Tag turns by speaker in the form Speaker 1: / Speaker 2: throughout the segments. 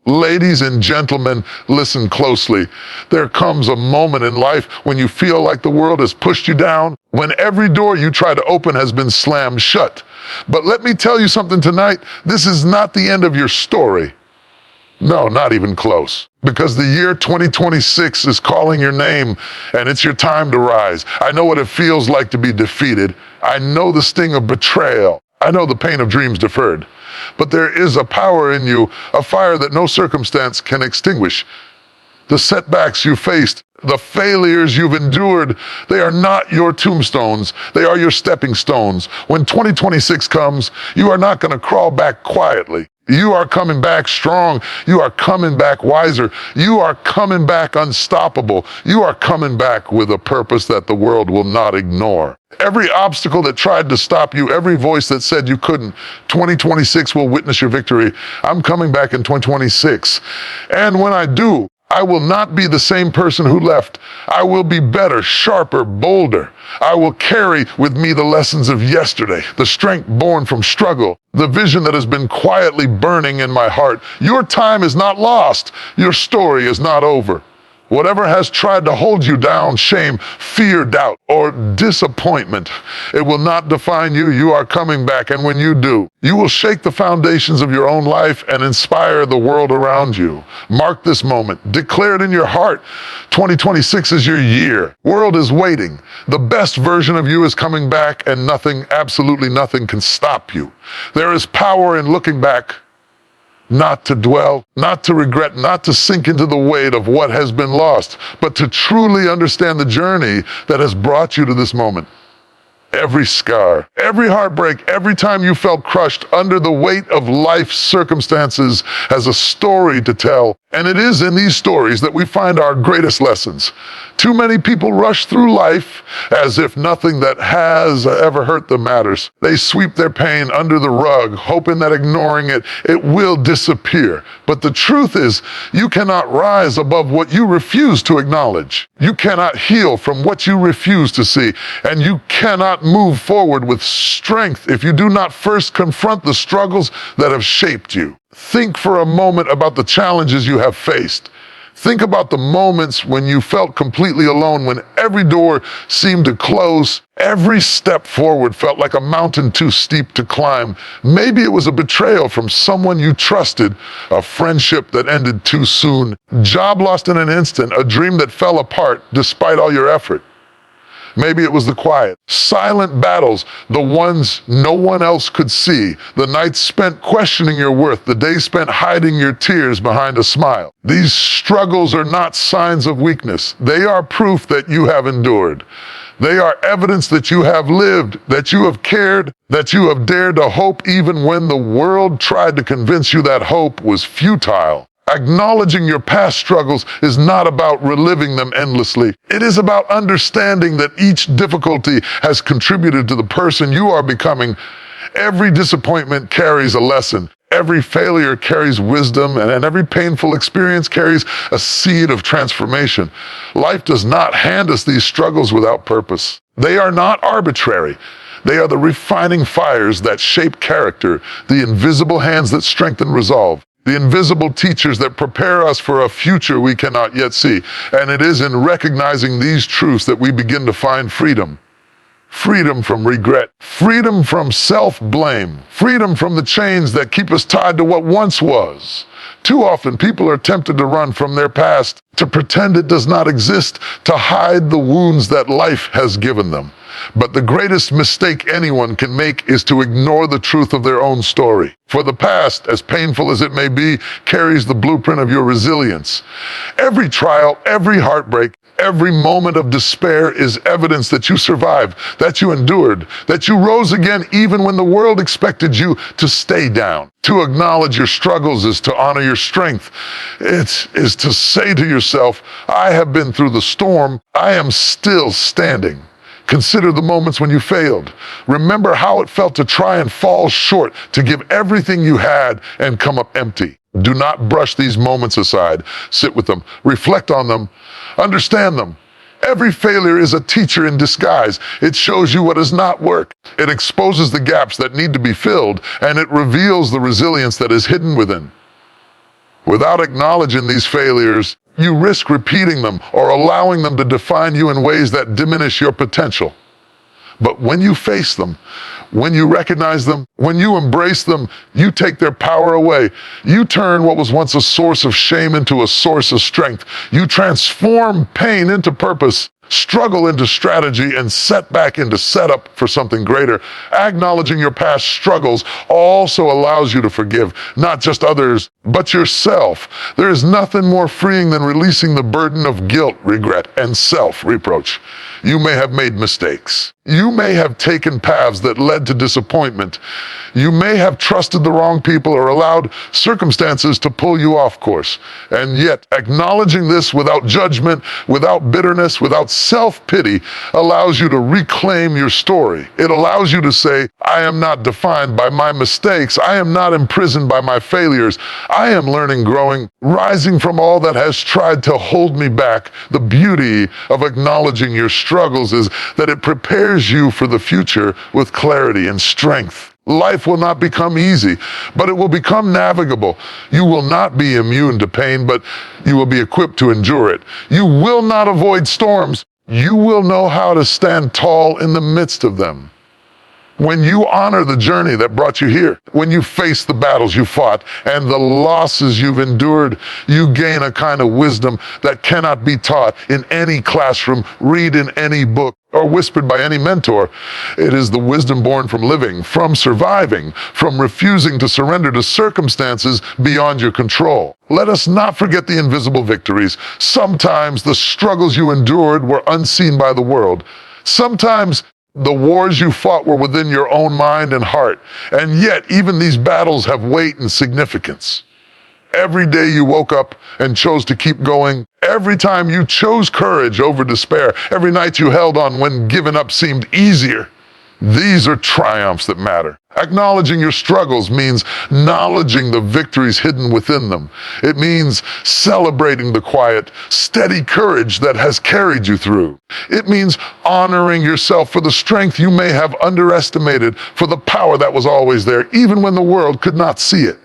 Speaker 1: Ladies and gentlemen, listen closely. There comes a moment in life when you feel like the world has pushed you down, when every door you try to open has been slammed shut. But let me tell you something tonight, this is not the end of your story. No, not even close. Because the year 2026 is calling your name, and it's your time to rise. I know what it feels like to be defeated. I know the sting of betrayal. I know the pain of dreams deferred. But there is a power in you, a fire that no circumstance can extinguish. The setbacks you faced, the failures you've endured, they are not your tombstones. They are your stepping stones. When 2026 comes, you are not going to crawl back quietly. You are coming back strong. You are coming back wiser. You are coming back unstoppable. You are coming back with a purpose that the world will not ignore. Every obstacle that tried to stop you, every voice that said you couldn't, 2026 will witness your victory. I'm coming back in 2026. And when I do, I will not be the same person who left. I will be better, sharper, bolder. I will carry with me the lessons of yesterday, the strength born from struggle, the vision that has been quietly burning in my heart. Your time is not lost. Your story is not over. Whatever has tried to hold you down, shame, fear, doubt, or disappointment, it will not define you. You are coming back, and when you do, you will shake the foundations of your own life and inspire the world around you. Mark this moment. Declare it in your heart. 2026 is your year. World is waiting. The best version of you is coming back, and nothing, absolutely nothing, can stop you. There is power in looking back. Not to dwell, not to regret, not to sink into the weight of what has been lost, but to truly understand the journey that has brought you to this moment. Every scar, every heartbreak, every time you felt crushed under the weight of life's circumstances has a story to tell. And it is in these stories that we find our greatest lessons. Too many people rush through life as if nothing that has ever hurt them matters. They sweep their pain under the rug, hoping that ignoring it, it will disappear. But the truth is, you cannot rise above what you refuse to acknowledge. You cannot heal from what you refuse to see. And you cannot move forward with strength if you do not first confront the struggles that have shaped you. Think for a moment about the challenges you have faced. Think about the moments when you felt completely alone, when every door seemed to close, every step forward felt like a mountain too steep to climb. Maybe it was a betrayal from someone you trusted, a friendship that ended too soon, job lost in an instant, a dream that fell apart despite all your effort. Maybe it was the quiet, silent battles, the ones no one else could see, the nights spent questioning your worth, the days spent hiding your tears behind a smile. These struggles are not signs of weakness. They are proof that you have endured. They are evidence that you have lived, that you have cared, that you have dared to hope even when the world tried to convince you that hope was futile. Acknowledging your past struggles is not about reliving them endlessly. It is about understanding that each difficulty has contributed to the person you are becoming. Every disappointment carries a lesson. Every failure carries wisdom, and every painful experience carries a seed of transformation. Life does not hand us these struggles without purpose. They are not arbitrary. They are the refining fires that shape character, the invisible hands that strengthen resolve, the invisible teachers that prepare us for a future we cannot yet see. And it is in recognizing these truths that we begin to find freedom. Freedom from regret, freedom from self-blame, freedom from the chains that keep us tied to what once was. Too often, people are tempted to run from their past, to pretend it does not exist, to hide the wounds that life has given them. But the greatest mistake anyone can make is to ignore the truth of their own story. For the past, as painful as it may be, carries the blueprint of your resilience. Every trial, every heartbreak, every moment of despair is evidence that you survived, that you endured, that you rose again even when the world expected you to stay down. To acknowledge your struggles is to honor your strength. It is to say to yourself, I have been through the storm, I am still standing. Consider the moments when you failed. Remember how it felt to try and fall short, to give everything you had and come up empty. Do not brush these moments aside. Sit with them, reflect on them, understand them. Every failure is a teacher in disguise. It shows you what does not work. It exposes the gaps that need to be filled, and it reveals the resilience that is hidden within. Without acknowledging these failures, you risk repeating them or allowing them to define you in ways that diminish your potential. But when you face them, when you recognize them, when you embrace them, you take their power away. You turn what was once a source of shame into a source of strength. You transform pain into purpose, struggle into strategy, and setback into setup for something greater. Acknowledging your past struggles also allows you to forgive, not just others, but yourself. There is nothing more freeing than releasing the burden of guilt, regret, and self-reproach. You may have made mistakes. You may have taken paths that led to disappointment. You may have trusted the wrong people or allowed circumstances to pull you off course. And yet, acknowledging this without judgment, without bitterness, without self-pity, allows you to reclaim your story. It allows you to say, I am not defined by my mistakes. I am not imprisoned by my failures. I am learning, growing, rising from all that has tried to hold me back. The beauty of acknowledging your struggles is that it prepares you for the future with clarity and strength. Life will not become easy, but it will become navigable. You will not be immune to pain, but you will be equipped to endure it. You will not avoid storms. You will know how to stand tall in the midst of them. When you honor the journey that brought you here, when you face the battles you fought and the losses you've endured, you gain a kind of wisdom that cannot be taught in any classroom, read in any book, or whispered by any mentor. It is the wisdom born from living, from surviving, from refusing to surrender to circumstances beyond your control. Let us not forget the invisible victories. Sometimes the struggles you endured were unseen by the world. Sometimes the wars you fought were within your own mind and heart, and yet even these battles have weight and significance. Every day you woke up and chose to keep going, every time you chose courage over despair, every night you held on when giving up seemed easier. These are triumphs that matter. Acknowledging your struggles means acknowledging the victories hidden within them. It means celebrating the quiet, steady courage that has carried you through. It means honoring yourself for the strength you may have underestimated, for the power that was always there, even when the world could not see it.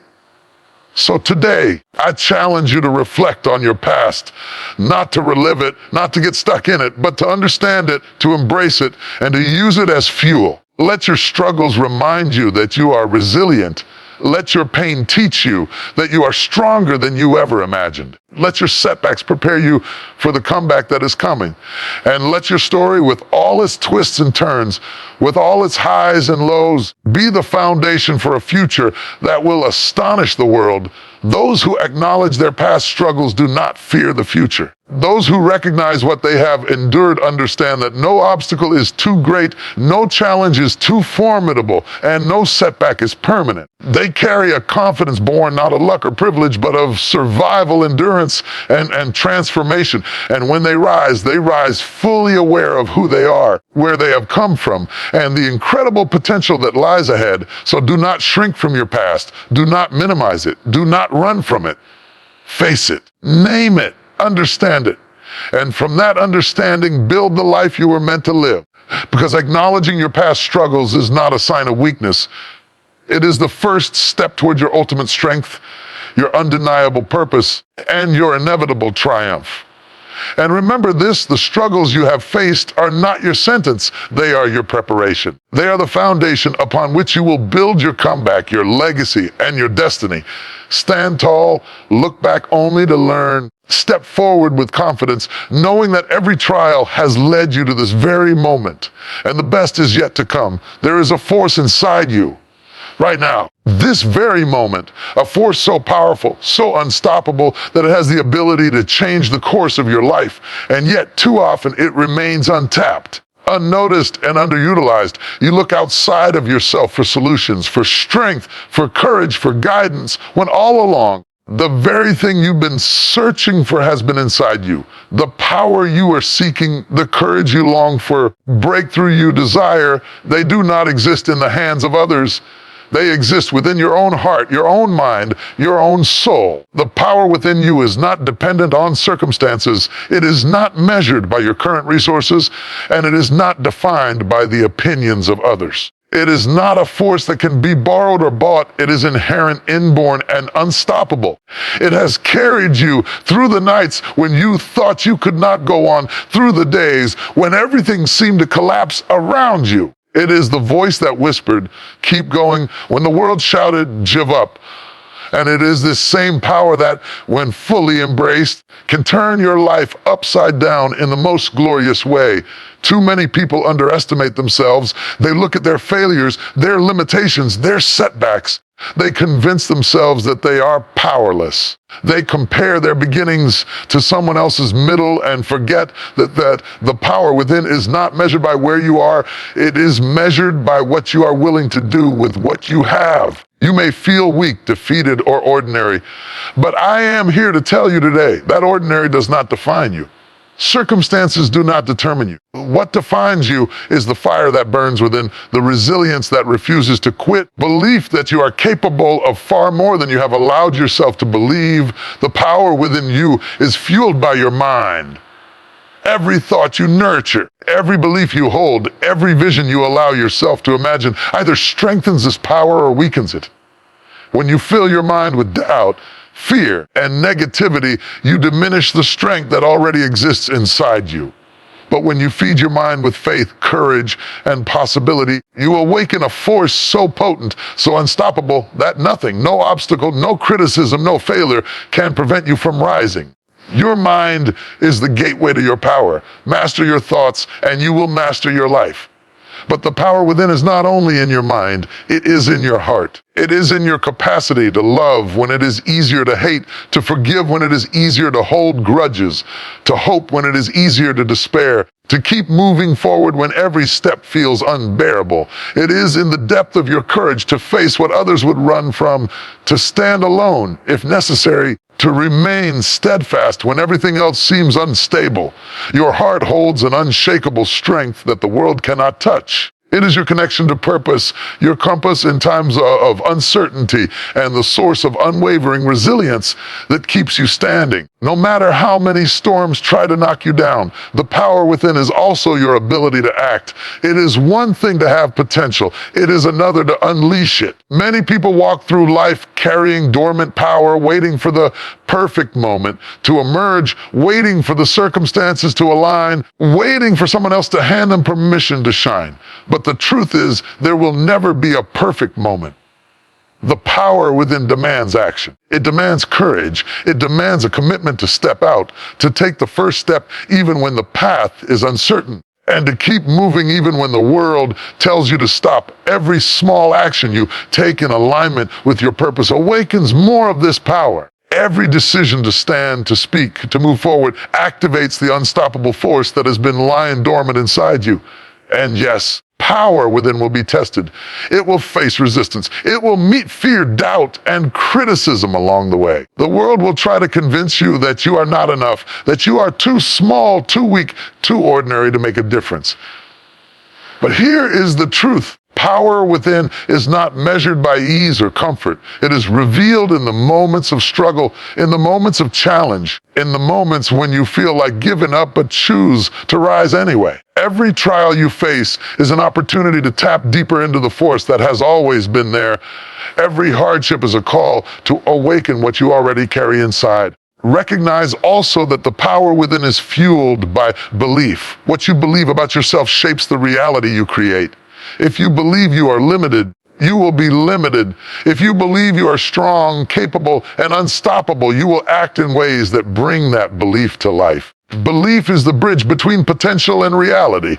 Speaker 1: So today, I challenge you to reflect on your past, not to relive it, not to get stuck in it, but to understand it, to embrace it, and to use it as fuel. Let your struggles remind you that you are resilient. Let your pain teach you that you are stronger than you ever imagined. Let your setbacks prepare you for the comeback that is coming. And let your story, with all its twists and turns, with all its highs and lows, be the foundation for a future that will astonish the world. Those who acknowledge their past struggles do not fear the future. Those who recognize what they have endured understand that no obstacle is too great, no challenge is too formidable, and no setback is permanent. They carry a confidence born not of luck or privilege, but of survival, endurance, and transformation. And when they rise fully aware of who they are, where they have come from, and the incredible potential that lies ahead. So do not shrink from your past. Do not minimize it. Do not run from it. Face it. Name it. Understand it. And from that understanding, build the life you were meant to live. Because acknowledging your past struggles is not a sign of weakness. It is the first step toward your ultimate strength, your undeniable purpose, and your inevitable triumph. And remember this, the struggles you have faced are not your sentence, they are your preparation. They are the foundation upon which you will build your comeback, your legacy, and your destiny. Stand tall, look back only to learn, step forward with confidence, knowing that every trial has led you to this very moment, and the best is yet to come. There is a force inside you right now, this very moment, a force so powerful, so unstoppable, that it has the ability to change the course of your life. And yet, too often, it remains untapped, unnoticed, and underutilized. You look outside of yourself for solutions, for strength, for courage, for guidance, when all along, the very thing you've been searching for has been inside you. The power you are seeking, the courage you long for, breakthrough you desire, they do not exist in the hands of others. They exist within your own heart, your own mind, your own soul. The power within you is not dependent on circumstances. It is not measured by your current resources, and it is not defined by the opinions of others. It is not a force that can be borrowed or bought. It is inherent, inborn, and unstoppable. It has carried you through the nights when you thought you could not go on, through the days when everything seemed to collapse around you. It is the voice that whispered, "Keep going," when the world shouted, "Give up." And it is this same power that, when fully embraced, can turn your life upside down in the most glorious way. Too many people underestimate themselves. They look at their failures, their limitations, their setbacks. They convince themselves that they are powerless. They compare their beginnings to someone else's middle and forget that the power within is not measured by where you are. It is measured by what you are willing to do with what you have. You may feel weak, defeated, or ordinary, but I am here to tell you today that ordinary does not define you. Circumstances do not determine you. What defines you is the fire that burns within, the resilience that refuses to quit, belief that you are capable of far more than you have allowed yourself to believe. The power within you is fueled by your mind. Every thought you nurture, every belief you hold, every vision you allow yourself to imagine either strengthens this power or weakens it. When you fill your mind with doubt, fear, and negativity, you diminish the strength that already exists inside you. But when you feed your mind with faith, courage, and possibility, you awaken a force so potent, so unstoppable, that nothing, no obstacle, no criticism, no failure can prevent you from rising. Your mind is the gateway to your power. Master your thoughts, and you will master your life. But the power within is not only in your mind, it is in your heart. It is in your capacity to love when it is easier to hate, to forgive when it is easier to hold grudges, to hope when it is easier to despair, to keep moving forward when every step feels unbearable. It is in the depth of your courage to face what others would run from, to stand alone, if necessary, to remain steadfast when everything else seems unstable. Your heart holds an unshakable strength that the world cannot touch. It is your connection to purpose, your compass in times of uncertainty, and the source of unwavering resilience that keeps you standing. No matter how many storms try to knock you down, the power within is also your ability to act. It is one thing to have potential. It is another to unleash it. Many people walk through life carrying dormant power, waiting for the perfect moment to emerge, waiting for the circumstances to align, waiting for someone else to hand them permission to shine. But the truth is, there will never be a perfect moment. The power within demands action. It demands courage. It demands a commitment to step out, to take the first step even when the path is uncertain, and to keep moving even when the world tells you to stop. Every small action you take in alignment with your purpose awakens more of this power. Every decision to stand, to speak, to move forward activates the unstoppable force that has been lying dormant inside you. And yes, power within will be tested. It will face resistance. It will meet fear, doubt, and criticism along the way. The world will try to convince you that you are not enough, that you are too small, too weak, too ordinary to make a difference. But here is the truth. Power within is not measured by ease or comfort. It is revealed in the moments of struggle, in the moments of challenge, in the moments when you feel like giving up but choose to rise anyway. Every trial you face is an opportunity to tap deeper into the force that has always been there. Every hardship is a call to awaken what you already carry inside. Recognize also that the power within is fueled by belief. What you believe about yourself shapes the reality you create. If you believe you are limited, you will be limited. If you believe you are strong, capable, and unstoppable, you will act in ways that bring that belief to life. Belief is the bridge between potential and reality.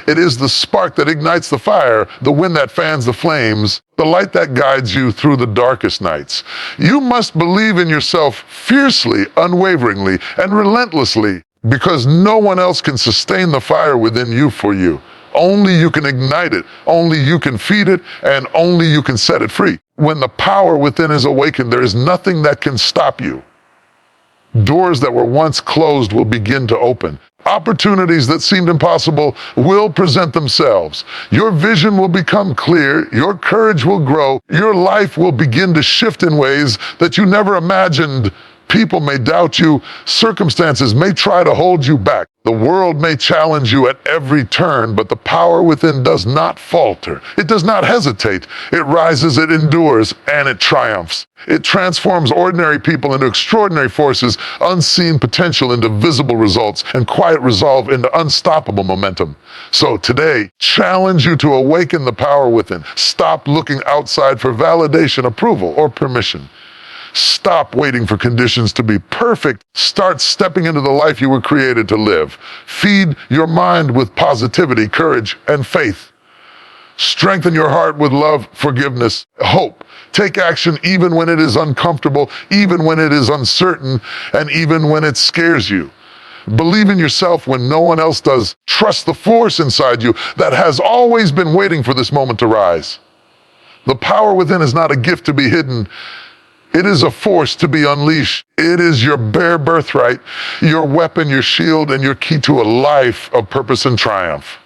Speaker 1: It is the spark that ignites the fire, the wind that fans the flames, the light that guides you through the darkest nights. You must believe in yourself fiercely, unwaveringly, and relentlessly, because no one else can sustain the fire within you for you. Only you can ignite it, only you can feed it, and only you can set it free. When the power within is awakened, there is nothing that can stop you. Doors that were once closed will begin to open. Opportunities that seemed impossible will present themselves. Your vision will become clear, your courage will grow, your life will begin to shift in ways that you never imagined People may doubt you. Circumstances may try to hold you back. The world may challenge you at every turn, but the power within does not falter. It does not hesitate. It rises, it endures, and it triumphs. It transforms ordinary people into extraordinary forces, unseen potential into visible results, and quiet resolve into unstoppable momentum. So today, challenge you to awaken the power within. Stop looking outside for validation, approval, or permission. Stop waiting for conditions to be perfect. Start stepping into the life you were created to live. Feed your mind with positivity, courage, and faith. Strengthen your heart with love, forgiveness, hope. Take action even when it is uncomfortable, even when it is uncertain, and even when it scares you. Believe in yourself when no one else does. Trust the force inside you that has always been waiting for this moment to rise. The power within is not a gift to be hidden. It is a force to be unleashed. It is your bare birthright, your weapon, your shield, and your key to a life of purpose and triumph.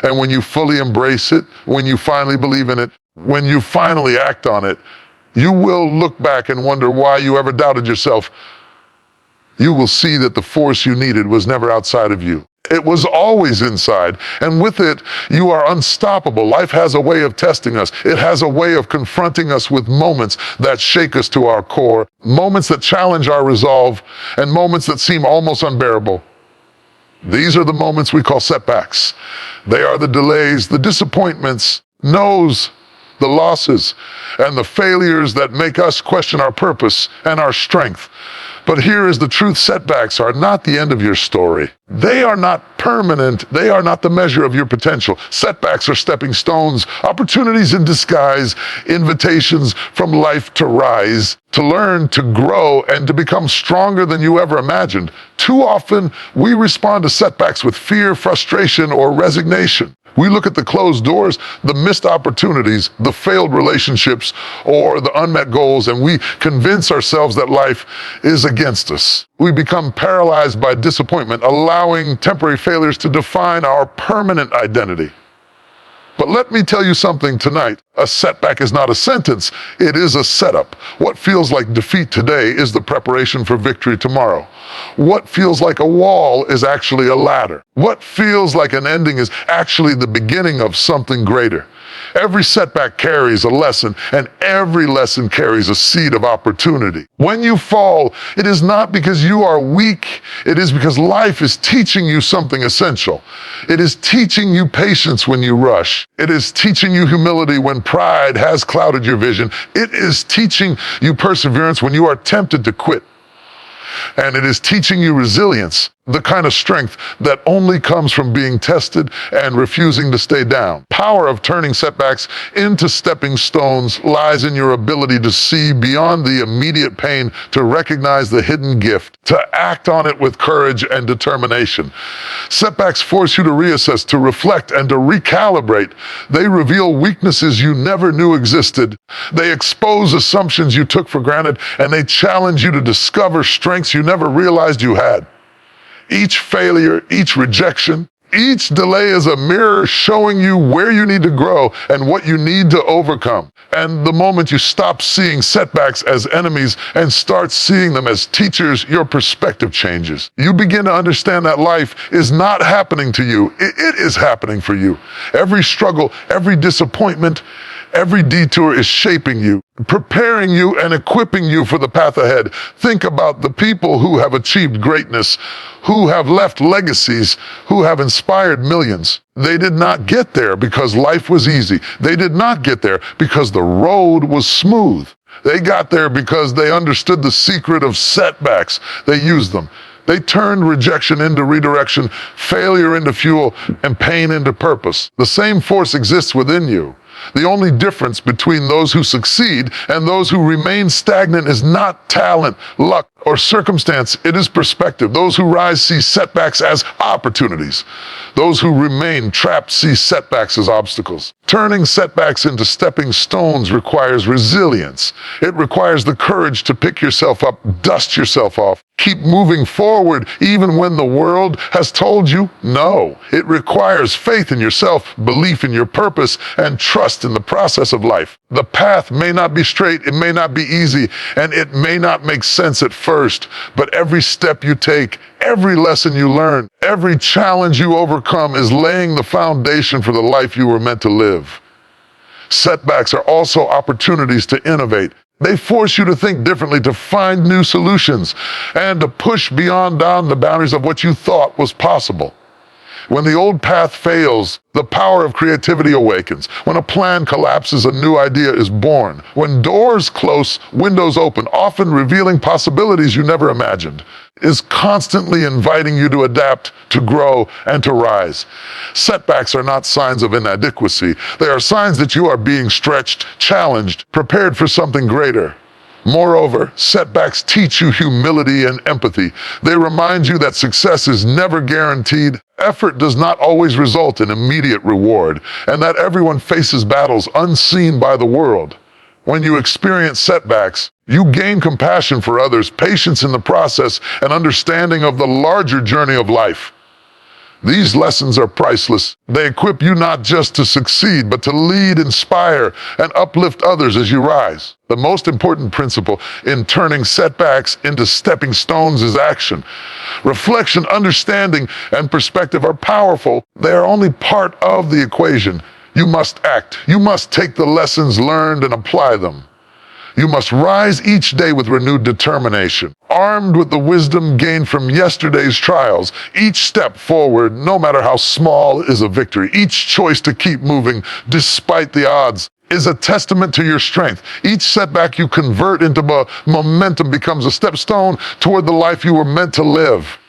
Speaker 1: And when you fully embrace it, when you finally believe in it, when you finally act on it, you will look back and wonder why you ever doubted yourself. You will see that the force you needed was never outside of you. It was always inside, and with it, you are unstoppable. Life has a way of testing us. It has a way of confronting us with moments that shake us to our core, moments that challenge our resolve, and moments that seem almost unbearable. These are the moments we call setbacks. They are the delays, the disappointments, no's, the losses, and the failures that make us question our purpose and our strength. But here is the truth: setbacks are not the end of your story. They are not permanent. They are not the measure of your potential. Setbacks are stepping stones, opportunities in disguise, invitations from life to rise, to learn, to grow, and to become stronger than you ever imagined. Too often, we respond to setbacks with fear, frustration, or resignation. We look at the closed doors, the missed opportunities, the failed relationships, or the unmet goals, and we convince ourselves that life is against us. We become paralyzed by disappointment, allowing temporary failures to define our permanent identity. But let me tell you something tonight. A setback is not a sentence, it is a setup. What feels like defeat today is the preparation for victory tomorrow. What feels like a wall is actually a ladder. What feels like an ending is actually the beginning of something greater. Every setback carries a lesson, and every lesson carries a seed of opportunity. When you fall, it is not because you are weak. It is because life is teaching you something essential. It is teaching you patience when you rush. It is teaching you humility when pride has clouded your vision. It is teaching you perseverance when you are tempted to quit. And it is teaching you resilience, the kind of strength that only comes from being tested and refusing to stay down. Power of turning setbacks into stepping stones lies in your ability to see beyond the immediate pain, to recognize the hidden gift, to act on it with courage and determination. Setbacks force you to reassess, to reflect, and to recalibrate. They reveal weaknesses you never knew existed. They expose assumptions you took for granted, and they challenge you to discover strengths you never realized you had. Each failure, each rejection, each delay is a mirror showing you where you need to grow and what you need to overcome. And the moment you stop seeing setbacks as enemies and start seeing them as teachers, your perspective changes. You begin to understand that life is not happening to you. It is happening for you. Every struggle, every disappointment, every detour is shaping you, preparing you, and equipping you for the path ahead. Think about the people who have achieved greatness, who have left legacies, who have inspired millions. They did not get there because life was easy. They did not get there because the road was smooth. They got there because they understood the secret of setbacks. They used them. They turned rejection into redirection, failure into fuel, and pain into purpose. The same force exists within you. The only difference between those who succeed and those who remain stagnant is not talent, luck, or circumstance. It is perspective. Those who rise see setbacks as opportunities. Those who remain trapped see setbacks as obstacles. Turning setbacks into stepping stones requires resilience. It requires the courage to pick yourself up, dust yourself off, Keep moving forward even when the world has told you no. It requires faith in yourself, belief in your purpose, and trust in the process of life. The path may not be straight, it may not be easy, and it may not make sense at first, but every step you take, every lesson you learn, every challenge you overcome is laying the foundation for the life you were meant to live. Setbacks are also opportunities to innovate. They force you to think differently, to find new solutions, and to push beyond down the boundaries of what you thought was possible. When the old path fails, the power of creativity awakens. When a plan collapses, a new idea is born. When doors close, windows open, often revealing possibilities you never imagined. Is constantly inviting you to adapt, to grow, and to rise. Setbacks are not signs of inadequacy. They are signs that you are being stretched, challenged, prepared for something greater. Moreover, setbacks teach you humility and empathy. They remind you that success is never guaranteed, effort does not always result in immediate reward, and that everyone faces battles unseen by the world. When you experience setbacks, you gain compassion for others, patience in the process, and understanding of the larger journey of life. These lessons are priceless. They equip you not just to succeed, but to lead, inspire, and uplift others as you rise. The most important principle in turning setbacks into stepping stones is action. Reflection, understanding, and perspective are powerful. They are only part of the equation. You must act. You must take the lessons learned and apply them. You must rise each day with renewed determination, armed with the wisdom gained from yesterday's trials. Each step forward, no matter how small, is a victory. Each choice to keep moving despite the odds is a testament to your strength. Each setback you convert into momentum becomes a stepstone toward the life you were meant to live.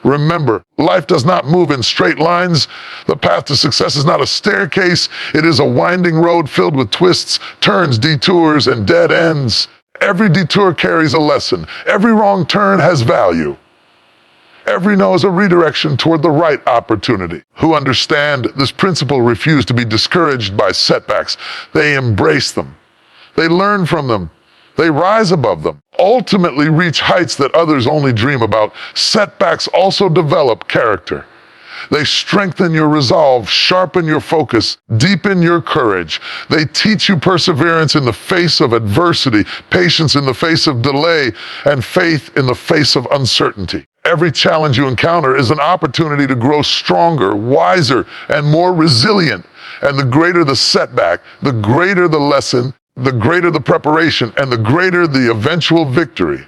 Speaker 1: Remember, life does not move in straight lines. The path to success is not a staircase. It is a winding road filled with twists, turns, detours, and dead ends. Every detour carries a lesson. Every wrong turn has value. Every no is a redirection toward the right opportunity. Who understand this principle refuse to be discouraged by setbacks. They embrace them. They learn from them. They rise above them, ultimately reach heights that others only dream about. Setbacks also develop character. They strengthen your resolve, sharpen your focus, deepen your courage. They teach you perseverance in the face of adversity, patience in the face of delay, and faith in the face of uncertainty. Every challenge you encounter is an opportunity to grow stronger, wiser, and more resilient. And the greater the setback, the greater the lesson, the greater the preparation, and the greater the eventual victory.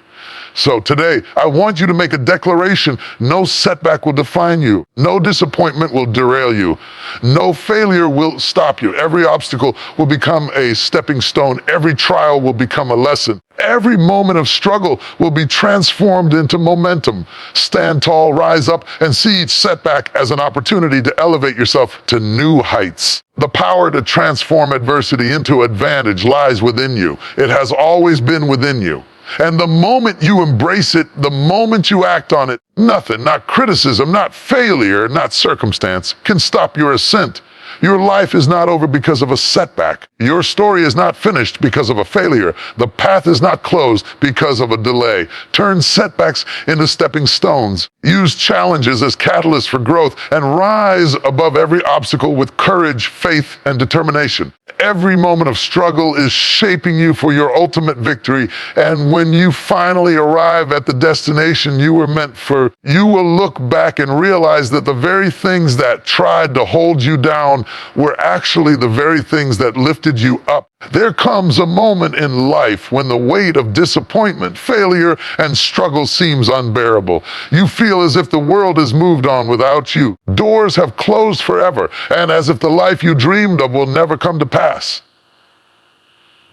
Speaker 1: So today, I want you to make a declaration. No setback will define you. No disappointment will derail you. No failure will stop you. Every obstacle will become a stepping stone. Every trial will become a lesson. Every moment of struggle will be transformed into momentum. Stand tall, rise up, and see each setback as an opportunity to elevate yourself to new heights. The power to transform adversity into advantage lies within you. It has always been within you. And the moment you embrace it, the moment you act on it, nothing, not criticism, not failure, not circumstance, can stop your ascent. Your life is not over because of a setback. Your story is not finished because of a failure. The path is not closed because of a delay. Turn setbacks into stepping stones. Use challenges as catalysts for growth and rise above every obstacle with courage, faith, and determination. Every moment of struggle is shaping you for your ultimate victory, and when you finally arrive at the destination you were meant for, you will look back and realize that the very things that tried to hold you down were actually the very things that lifted you up. There comes a moment in life when the weight of disappointment, failure, and struggle seems unbearable. You feel as if the world has moved on without you. Doors have closed forever, and as if the life you dreamed of will never come to pass.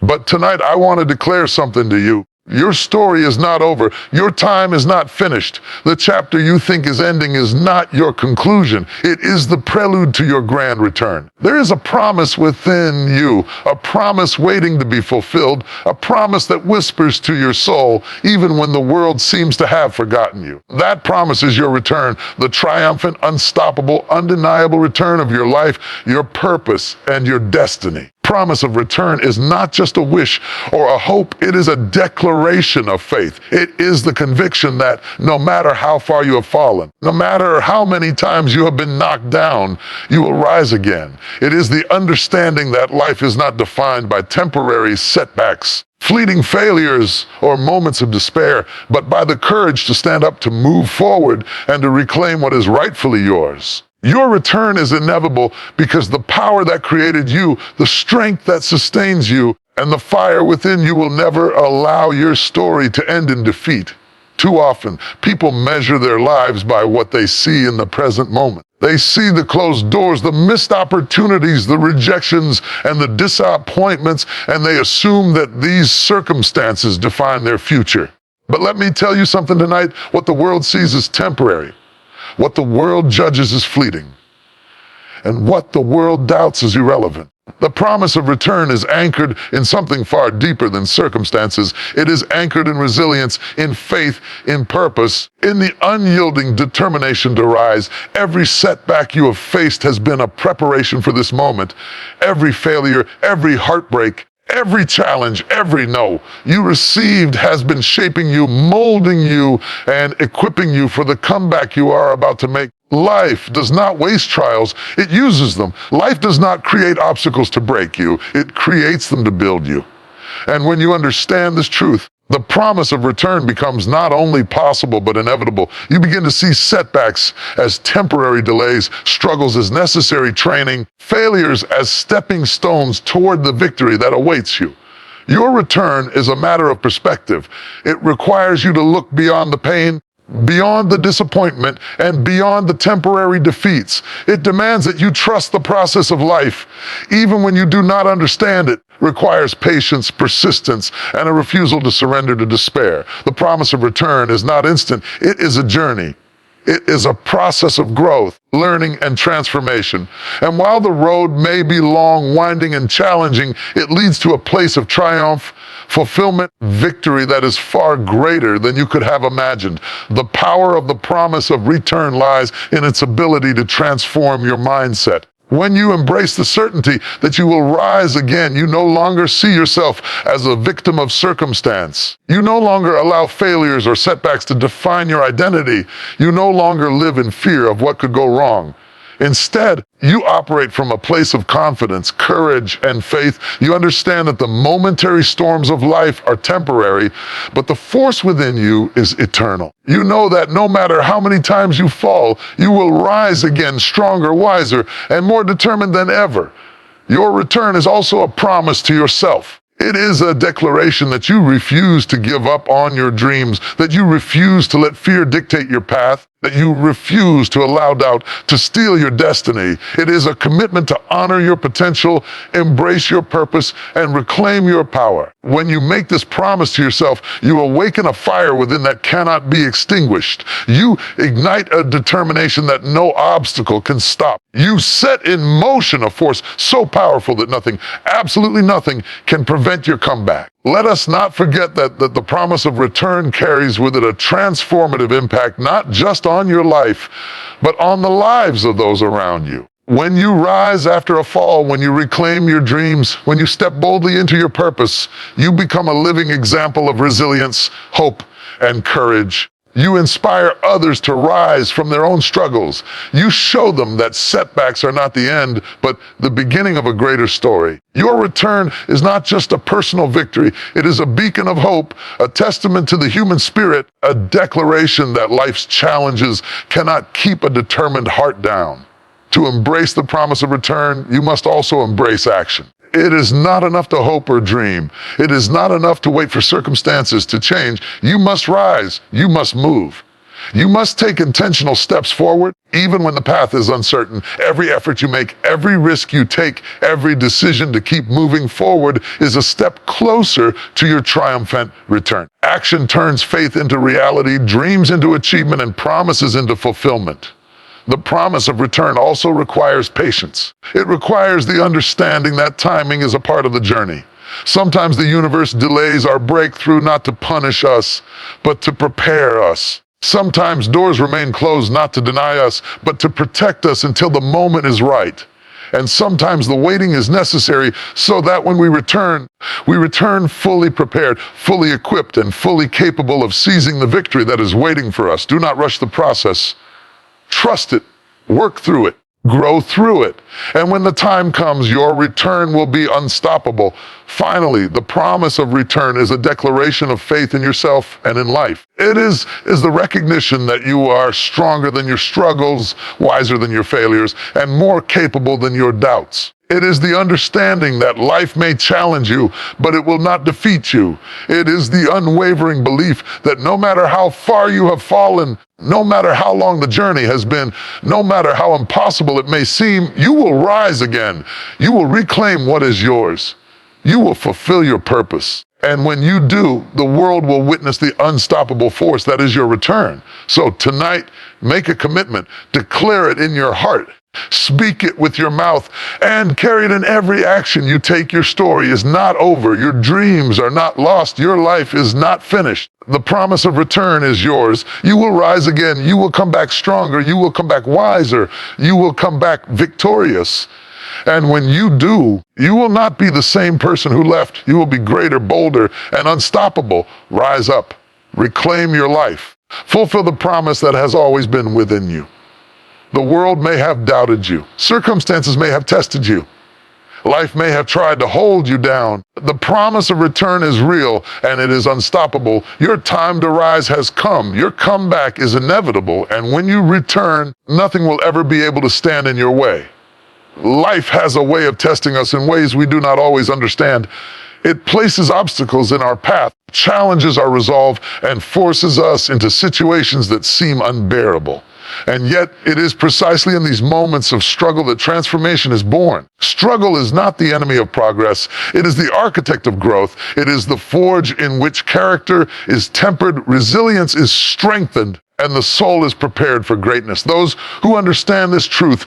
Speaker 1: But tonight I want to declare something to you. Your story is not over. Your time is not finished. The chapter you think is ending is not your conclusion. It is the prelude to your grand return. There is a promise within you, a promise waiting to be fulfilled, a promise that whispers to your soul even when the world seems to have forgotten you. That promise is your return, the triumphant, unstoppable, undeniable return of your life, your purpose, and your destiny. promise of return is not just a wish or a hope, it is a declaration of faith. It is the conviction that no matter how far you have fallen, no matter how many times you have been knocked down, you will rise again. It is the understanding that life is not defined by temporary setbacks, fleeting failures, or moments of despair, but by the courage to stand up, to move forward, and to reclaim what is rightfully yours. Your return is inevitable because the power that created you, the strength that sustains you, and the fire within you will never allow your story to end in defeat. Too often, people measure their lives by what they see in the present moment. They see the closed doors, the missed opportunities, the rejections, and the disappointments, and they assume that these circumstances define their future. But let me tell you something tonight. What the world sees is temporary. What the world judges is fleeting. And what the world doubts is irrelevant. The promise of return is anchored in something far deeper than circumstances. It is anchored in resilience, in faith, in purpose, in the unyielding determination to rise. Every setback you have faced has been a preparation for this moment. Every failure, every heartbreak, every challenge, every no you received has been shaping you, molding you, and equipping you for the comeback you are about to make. Life does not waste trials, it uses them. Life does not create obstacles to break you, it creates them to build you. And when you understand this truth, the promise of return becomes not only possible but inevitable. You begin to see setbacks as temporary delays, struggles as necessary training, failures as stepping stones toward the victory that awaits you. Your return is a matter of perspective. It requires you to look beyond the pain, beyond the disappointment, and beyond the temporary defeats. It demands that you trust the process of life, even when you do not understand it. Requires patience, persistence, and a refusal to surrender to despair. The promise of return is not instant. It is a journey. It is a process of growth, learning, and transformation. And while the road may be long, winding, and challenging, it leads to a place of triumph, fulfillment, victory that is far greater than you could have imagined. The power of the promise of return lies in its ability to transform your mindset. When you embrace the certainty that you will rise again, you no longer see yourself as a victim of circumstance. You no longer allow failures or setbacks to define your identity. You no longer live in fear of what could go wrong. Instead, you operate from a place of confidence, courage, and faith. You understand that the momentary storms of life are temporary, but the force within you is eternal. You know that no matter how many times you fall, you will rise again stronger, wiser, and more determined than ever. Your return is also a promise to yourself. It is a declaration that you refuse to give up on your dreams, that you refuse to let fear dictate your path, that you refuse to allow doubt to steal your destiny. It is a commitment to honor your potential, embrace your purpose, and reclaim your power. When you make this promise to yourself, you awaken a fire within that cannot be extinguished. You ignite a determination that no obstacle can stop. You set in motion a force so powerful that nothing, absolutely nothing, can prevent your comeback. Let us not forget that the promise of return carries with it a transformative impact, not just on your life, but on the lives of those around you. When you rise after a fall, when you reclaim your dreams, when you step boldly into your purpose, you become a living example of resilience, hope, and courage. You inspire others to rise from their own struggles. You show them that setbacks are not the end, but the beginning of a greater story. Your return is not just a personal victory. It is a beacon of hope, a testament to the human spirit, a declaration that life's challenges cannot keep a determined heart down. To embrace the promise of return, you must also embrace action. It is not enough to hope or dream. It is not enough to wait for circumstances to change. You must rise. You must move. You must take intentional steps forward, even when the path is uncertain. Every effort you make, every risk you take, every decision to keep moving forward is a step closer to your triumphant return. Action turns faith into reality, dreams into achievement, and promises into fulfillment. The promise of return also requires patience. It requires the understanding that timing is a part of the journey. Sometimes the universe delays our breakthrough not to punish us, but to prepare us. Sometimes doors remain closed not to deny us, but to protect us until the moment is right. And sometimes the waiting is necessary so that when we return fully prepared, fully equipped, and fully capable of seizing the victory that is waiting for us. Do not rush the process. Trust it. Work through it. Grow through it. And when the time comes, your return will be unstoppable. Finally, the promise of return is a declaration of faith in yourself and in life. It is the recognition that you are stronger than your struggles, wiser than your failures, and more capable than your doubts. It is the understanding that life may challenge you, but it will not defeat you. It is the unwavering belief that no matter how far you have fallen, no matter how long the journey has been, no matter how impossible it may seem, you will rise again. You will reclaim what is yours. You will fulfill your purpose. And when you do, the world will witness the unstoppable force that is your return. So tonight, make a commitment. Declare it in your heart. Speak it with your mouth and carry it in every action you take. Your story is not over. Your dreams are not lost. Your life is not finished. The promise of return is yours. You will rise again. You will come back stronger. You will come back wiser. You will come back victorious. And when you do, you will not be the same person who left. You will be greater, bolder, and unstoppable. Rise up. Reclaim your life. Fulfill the promise that has always been within you. The world may have doubted you. Circumstances may have tested you. Life may have tried to hold you down. The promise of return is real and it is unstoppable. Your time to rise has come. Your comeback is inevitable. And when you return, nothing will ever be able to stand in your way. Life has a way of testing us in ways we do not always understand. It places obstacles in our path, challenges our resolve, and forces us into situations that seem unbearable. And yet, it is precisely in these moments of struggle that transformation is born. Struggle is not the enemy of progress. It is the architect of growth. It is the forge in which character is tempered, resilience is strengthened, and the soul is prepared for greatness. Those who understand this truth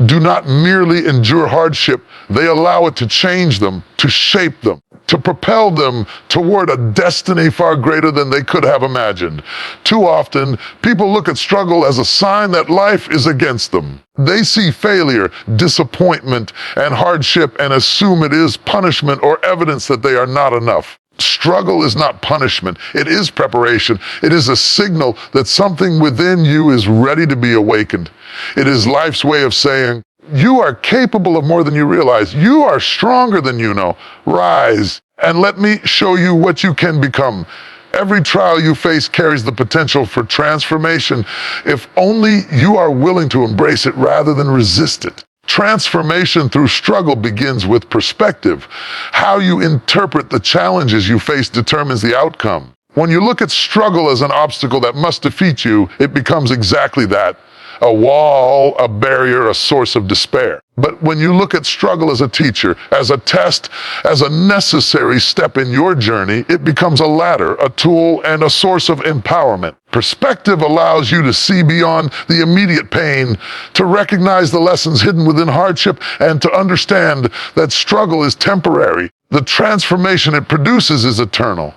Speaker 1: do not merely endure hardship. They allow it to change them, to shape them, to propel them toward a destiny far greater than they could have imagined. Too often, people look at struggle as a sign that life is against them. They see failure, disappointment, and hardship and assume it is punishment or evidence that they are not enough. Struggle is not punishment. It is preparation. It is a signal that something within you is ready to be awakened. It is life's way of saying, you are capable of more than you realize. You are stronger than you know. Rise, and let me show you what you can become. Every trial you face carries the potential for transformation if only you are willing to embrace it rather than resist it. Transformation through struggle begins with perspective. How you interpret the challenges you face determines the outcome. When you look at struggle as an obstacle that must defeat you, it becomes exactly that. A wall, a barrier, a source of despair. But when you look at struggle as a teacher, as a test, as a necessary step in your journey, it becomes a ladder, a tool, and a source of empowerment. Perspective allows you to see beyond the immediate pain, to recognize the lessons hidden within hardship, and to understand that struggle is temporary. The transformation it produces is eternal.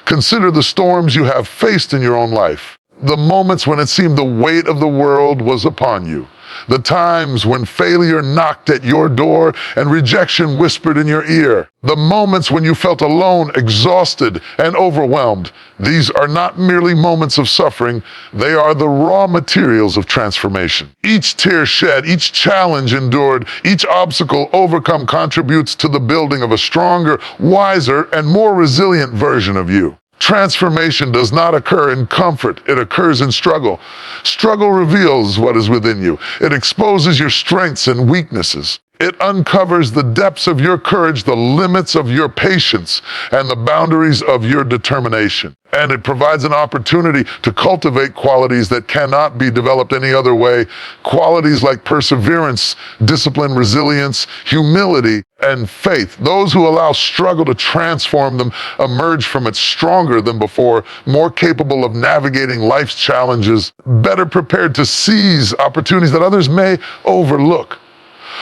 Speaker 1: Consider the storms you have faced in your own life. The moments when it seemed the weight of the world was upon you. The times when failure knocked at your door and rejection whispered in your ear. The moments when you felt alone, exhausted, and overwhelmed. These are not merely moments of suffering. They are the raw materials of transformation. Each tear shed, each challenge endured, each obstacle overcome contributes to the building of a stronger, wiser, and more resilient version of you. Transformation does not occur in comfort. It occurs in struggle. Struggle reveals what is within you. It exposes your strengths and weaknesses. It uncovers the depths of your courage, the limits of your patience, and the boundaries of your determination. And it provides an opportunity to cultivate qualities that cannot be developed any other way. Qualities like perseverance, discipline, resilience, humility, and faith. Those who allow struggle to transform them emerge from it stronger than before, more capable of navigating life's challenges, better prepared to seize opportunities that others may overlook.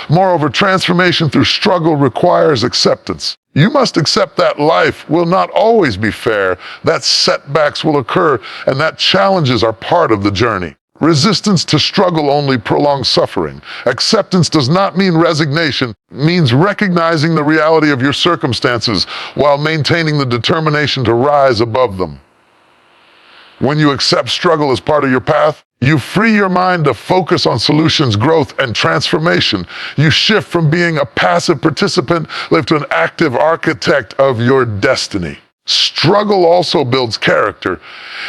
Speaker 1: Moreover, transformation through struggle requires acceptance. You must accept that life will not always be fair, that setbacks will occur, and that challenges are part of the journey. Resistance to struggle only prolongs suffering. Acceptance does not mean resignation, it means recognizing the reality of your circumstances while maintaining the determination to rise above them. When you accept struggle as part of your path, you free your mind to focus on solutions, growth, and transformation. You shift from being a passive participant to an active architect of your destiny. Struggle also builds character.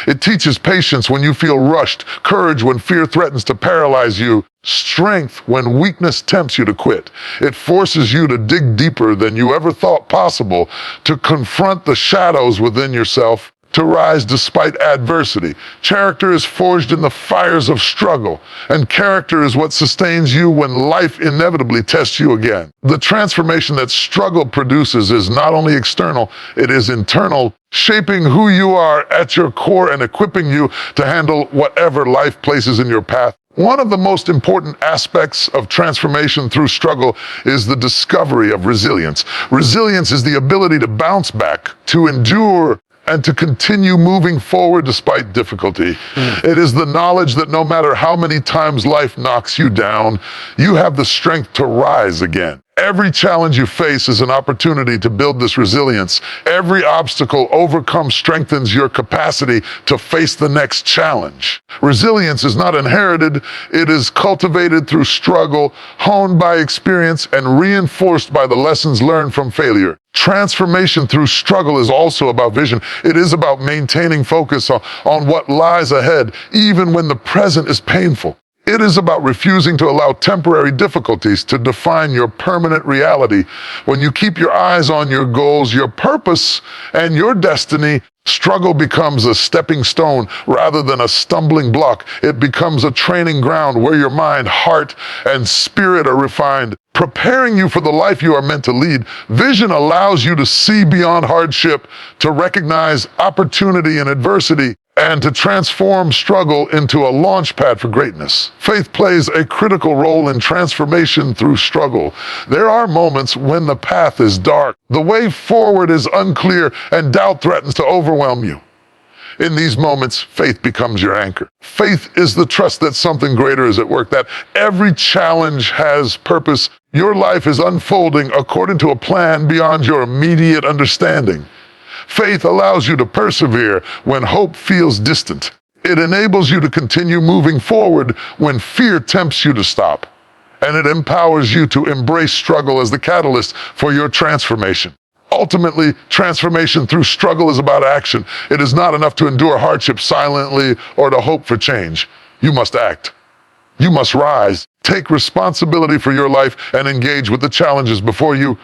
Speaker 1: It teaches patience when you feel rushed, courage when fear threatens to paralyze you, strength when weakness tempts you to quit. It forces you to dig deeper than you ever thought possible, to confront the shadows within yourself, to rise despite adversity. Character is forged in the fires of struggle, and character is what sustains you when life inevitably tests you again. The transformation that struggle produces is not only external, it is internal, shaping who you are at your core and equipping you to handle whatever life places in your path. One of the most important aspects of transformation through struggle is the discovery of resilience. Resilience is the ability to bounce back, to endure, and to continue moving forward despite difficulty. It is the knowledge that no matter how many times life knocks you down, you have the strength to rise again. Every challenge you face is an opportunity to build this resilience. Every obstacle overcome strengthens your capacity to face the next challenge. Resilience is not inherited, it is cultivated through struggle, honed by experience, and reinforced by the lessons learned from failure. Transformation through struggle is also about vision. It is about maintaining focus on what lies ahead, even when the present is painful. It is about refusing to allow temporary difficulties to define your permanent reality. When you keep your eyes on your goals, your purpose, and your destiny, struggle becomes a stepping stone rather than a stumbling block. It becomes a training ground where your mind, heart, and spirit are refined, preparing you for the life you are meant to lead. Vision allows you to see beyond hardship, to recognize opportunity in adversity, and to transform struggle into a launch pad for greatness. Faith plays a critical role in transformation through struggle. There are moments when the path is dark, the way forward is unclear, and doubt threatens to overwhelm you. In these moments, faith becomes your anchor. Faith is the trust that something greater is at work, that every challenge has purpose. Your life is unfolding according to a plan beyond your immediate understanding. Faith allows you to persevere when hope feels distant. It enables you to continue moving forward when fear tempts you to stop. And it empowers you to embrace struggle as the catalyst for your transformation. Ultimately, transformation through struggle is about action. It is not enough to endure hardship silently or to hope for change. You must act. You must rise. Take responsibility for your life and engage with the challenges before you.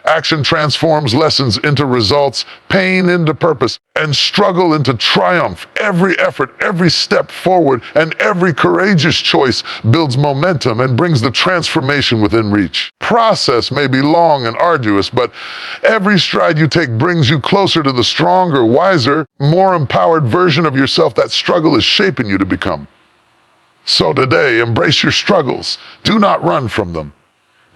Speaker 1: Action transforms lessons into results, pain into purpose, and struggle into triumph. Every effort, every step forward, and every courageous choice builds momentum and brings the transformation within reach. Process may be long and arduous, but every stride you take brings you closer to the stronger, wiser, more empowered version of yourself that struggle is shaping you to become. So today, embrace your struggles. Do not run from them.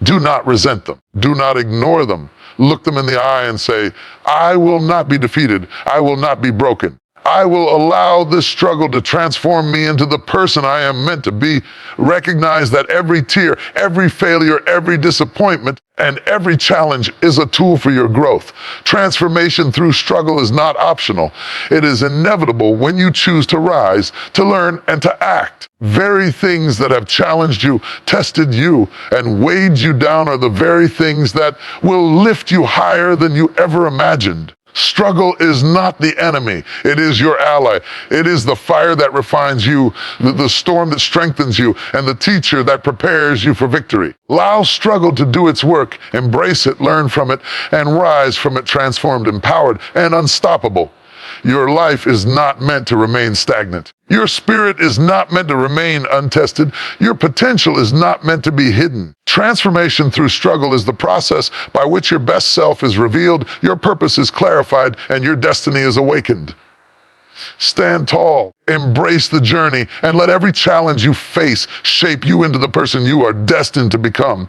Speaker 1: Do not resent them. Do not ignore them. Look them in the eye and say, I will not be defeated. I will not be broken. I will allow this struggle to transform me into the person I am meant to be. Recognize that every tear, every failure, every disappointment, and every challenge is a tool for your growth. Transformation through struggle is not optional. It is inevitable when you choose to rise, to learn, and to act. Very things that have challenged you, tested you, and weighed you down are the very things that will lift you higher than you ever imagined. Struggle is not the enemy. It is your ally. It is the fire that refines you, the storm that strengthens you, and the teacher that prepares you for victory. Allow struggle to do its work. Embrace it, learn from it, and rise from it transformed, empowered, and unstoppable. Your life is not meant to remain stagnant. Your spirit is not meant to remain untested. Your potential is not meant to be hidden. Transformation through struggle is the process by which your best self is revealed, your purpose is clarified, and your destiny is awakened. Stand tall, embrace the journey, and let every challenge you face shape you into the person you are destined to become.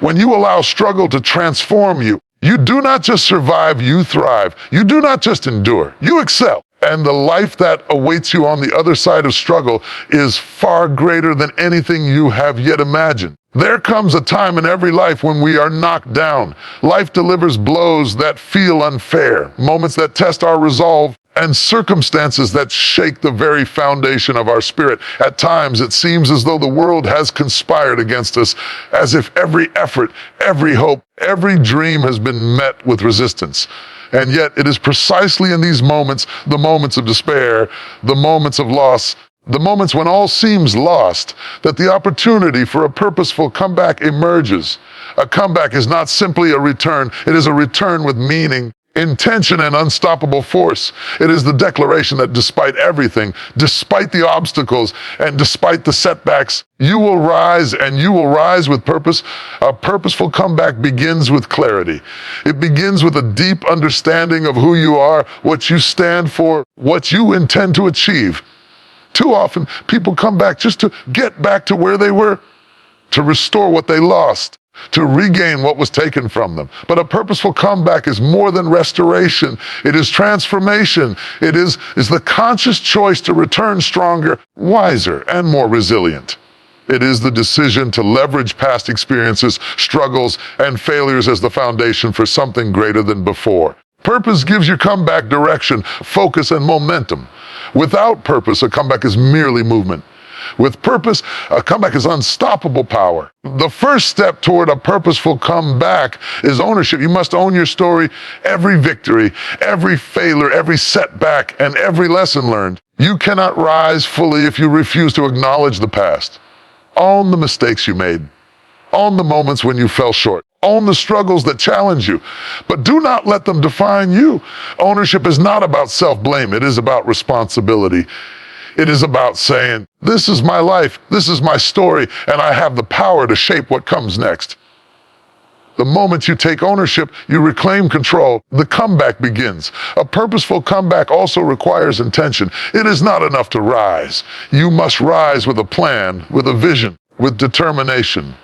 Speaker 1: When you allow struggle to transform you, you do not just survive, you thrive. You do not just endure, you excel. And the life that awaits you on the other side of struggle is far greater than anything you have yet imagined. There comes a time in every life when we are knocked down. Life delivers blows that feel unfair, moments that test our resolve, and circumstances that shake the very foundation of our spirit. At times, it seems as though the world has conspired against us, as if every effort, every hope, every dream has been met with resistance. And yet, it is precisely in these moments, the moments of despair, the moments of loss, the moments when all seems lost, that the opportunity for a purposeful comeback emerges. A comeback is not simply a return, it is a return with meaning, intention, and unstoppable force. It is the declaration that despite everything, despite the obstacles, and despite the setbacks, you will rise, and you will rise with purpose. A purposeful comeback begins with clarity. It begins with a deep understanding of who you are, what you stand for, what you intend to achieve. Too often, people come back just to get back to where they were, to restore what they lost, to regain what was taken from them. But a purposeful comeback is more than restoration. It is transformation. It is the conscious choice to return stronger, wiser, and more resilient. It is the decision to leverage past experiences, struggles, and failures as the foundation for something greater than before. Purpose gives your comeback direction, focus, and momentum. Without purpose, a comeback is merely movement. With purpose, a comeback is unstoppable power. The first step toward a purposeful comeback is ownership. You must own your story, every victory, every failure, every setback, and every lesson learned. You cannot rise fully if you refuse to acknowledge the past. Own the mistakes you made. Own the moments when you fell short. Own the struggles that challenge you, but do not let them define you. Ownership is not about self-blame. It is about responsibility. It is about saying, this is my life, this is my story, and I have the power to shape what comes next. The moment you take ownership, you reclaim control. The comeback begins. A purposeful comeback also requires intention. It is not enough to rise. You must rise with a plan, with a vision, with determination.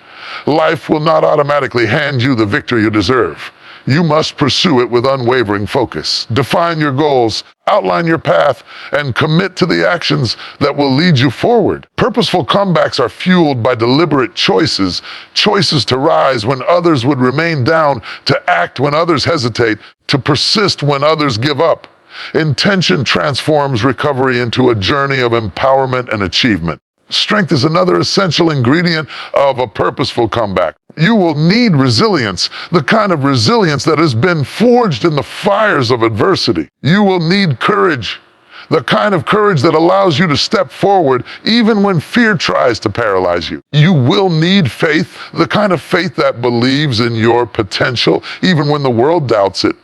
Speaker 1: Life will not automatically hand you the victory you deserve. You must pursue it with unwavering focus. Define your goals, outline your path, and commit to the actions that will lead you forward. Purposeful comebacks are fueled by deliberate choices, choices to rise when others would remain down, to act when others hesitate, to persist when others give up. Intention transforms recovery into a journey of empowerment and achievement. Strength is another essential ingredient of a purposeful comeback. You will need resilience, the kind of resilience that has been forged in the fires of adversity. You will need courage, the kind of courage that allows you to step forward even when fear tries to paralyze you. You will need faith, the kind of faith that believes in your potential even when the world doubts it.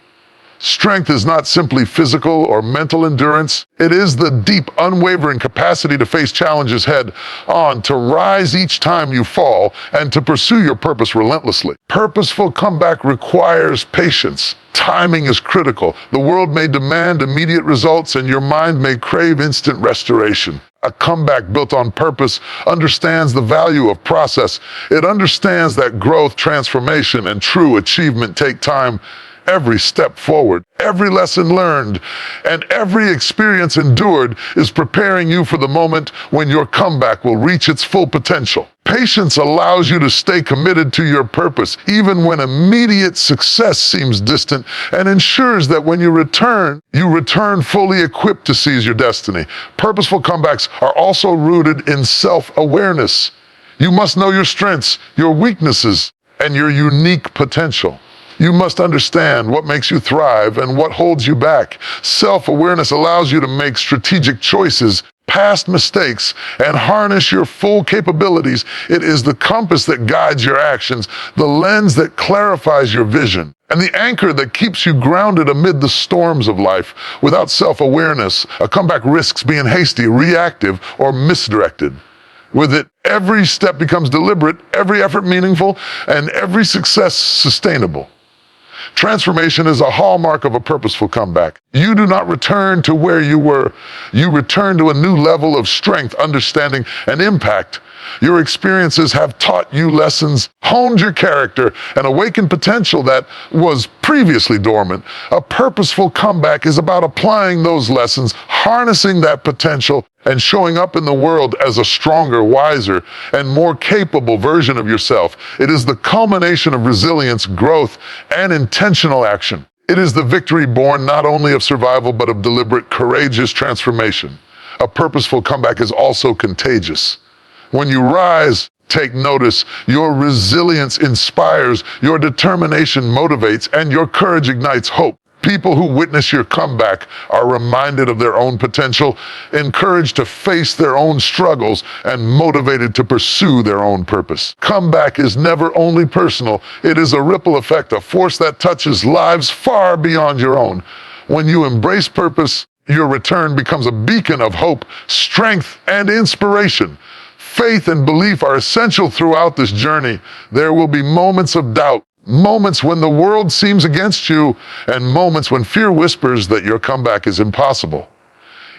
Speaker 1: Strength is not simply physical or mental endurance. It is the deep, unwavering capacity to face challenges head on, to rise each time you fall, and to pursue your purpose relentlessly. Purposeful comeback requires patience. Timing is critical. The world may demand immediate results, and your mind may crave instant restoration. A comeback built on purpose understands the value of process. It understands that growth, transformation, and true achievement take time. Every step forward, every lesson learned, and every experience endured is preparing you for the moment when your comeback will reach its full potential. Patience allows you to stay committed to your purpose, even when immediate success seems distant, and ensures that when you return fully equipped to seize your destiny. Purposeful comebacks are also rooted in self-awareness. You must know your strengths, your weaknesses, and your unique potential. You must understand what makes you thrive and what holds you back. Self-awareness allows you to make strategic choices, past mistakes, and harness your full capabilities. It is the compass that guides your actions, the lens that clarifies your vision, and the anchor that keeps you grounded amid the storms of life. Without self-awareness, a comeback risks being hasty, reactive, or misdirected. With it, every step becomes deliberate, every effort meaningful, and every success sustainable. Transformation is a hallmark of a purposeful comeback. You do not return to where you were. You return to a new level of strength, understanding, and impact. Your experiences have taught you lessons, honed your character, and awakened potential that was previously dormant. A purposeful comeback is about applying those lessons, harnessing that potential, and showing up in the world as a stronger, wiser, and more capable version of yourself. It is the culmination of resilience, growth, and intentional action. It is the victory born not only of survival, but of deliberate, courageous transformation. A purposeful comeback is also contagious. When you rise, take notice. Your resilience inspires, your determination motivates, and your courage ignites hope. People who witness your comeback are reminded of their own potential, encouraged to face their own struggles, and motivated to pursue their own purpose. Comeback is never only personal. It is a ripple effect, a force that touches lives far beyond your own. When you embrace purpose, your return becomes a beacon of hope, strength, and inspiration. Faith and belief are essential throughout this journey. There will be moments of doubt, moments when the world seems against you, and moments when fear whispers that your comeback is impossible.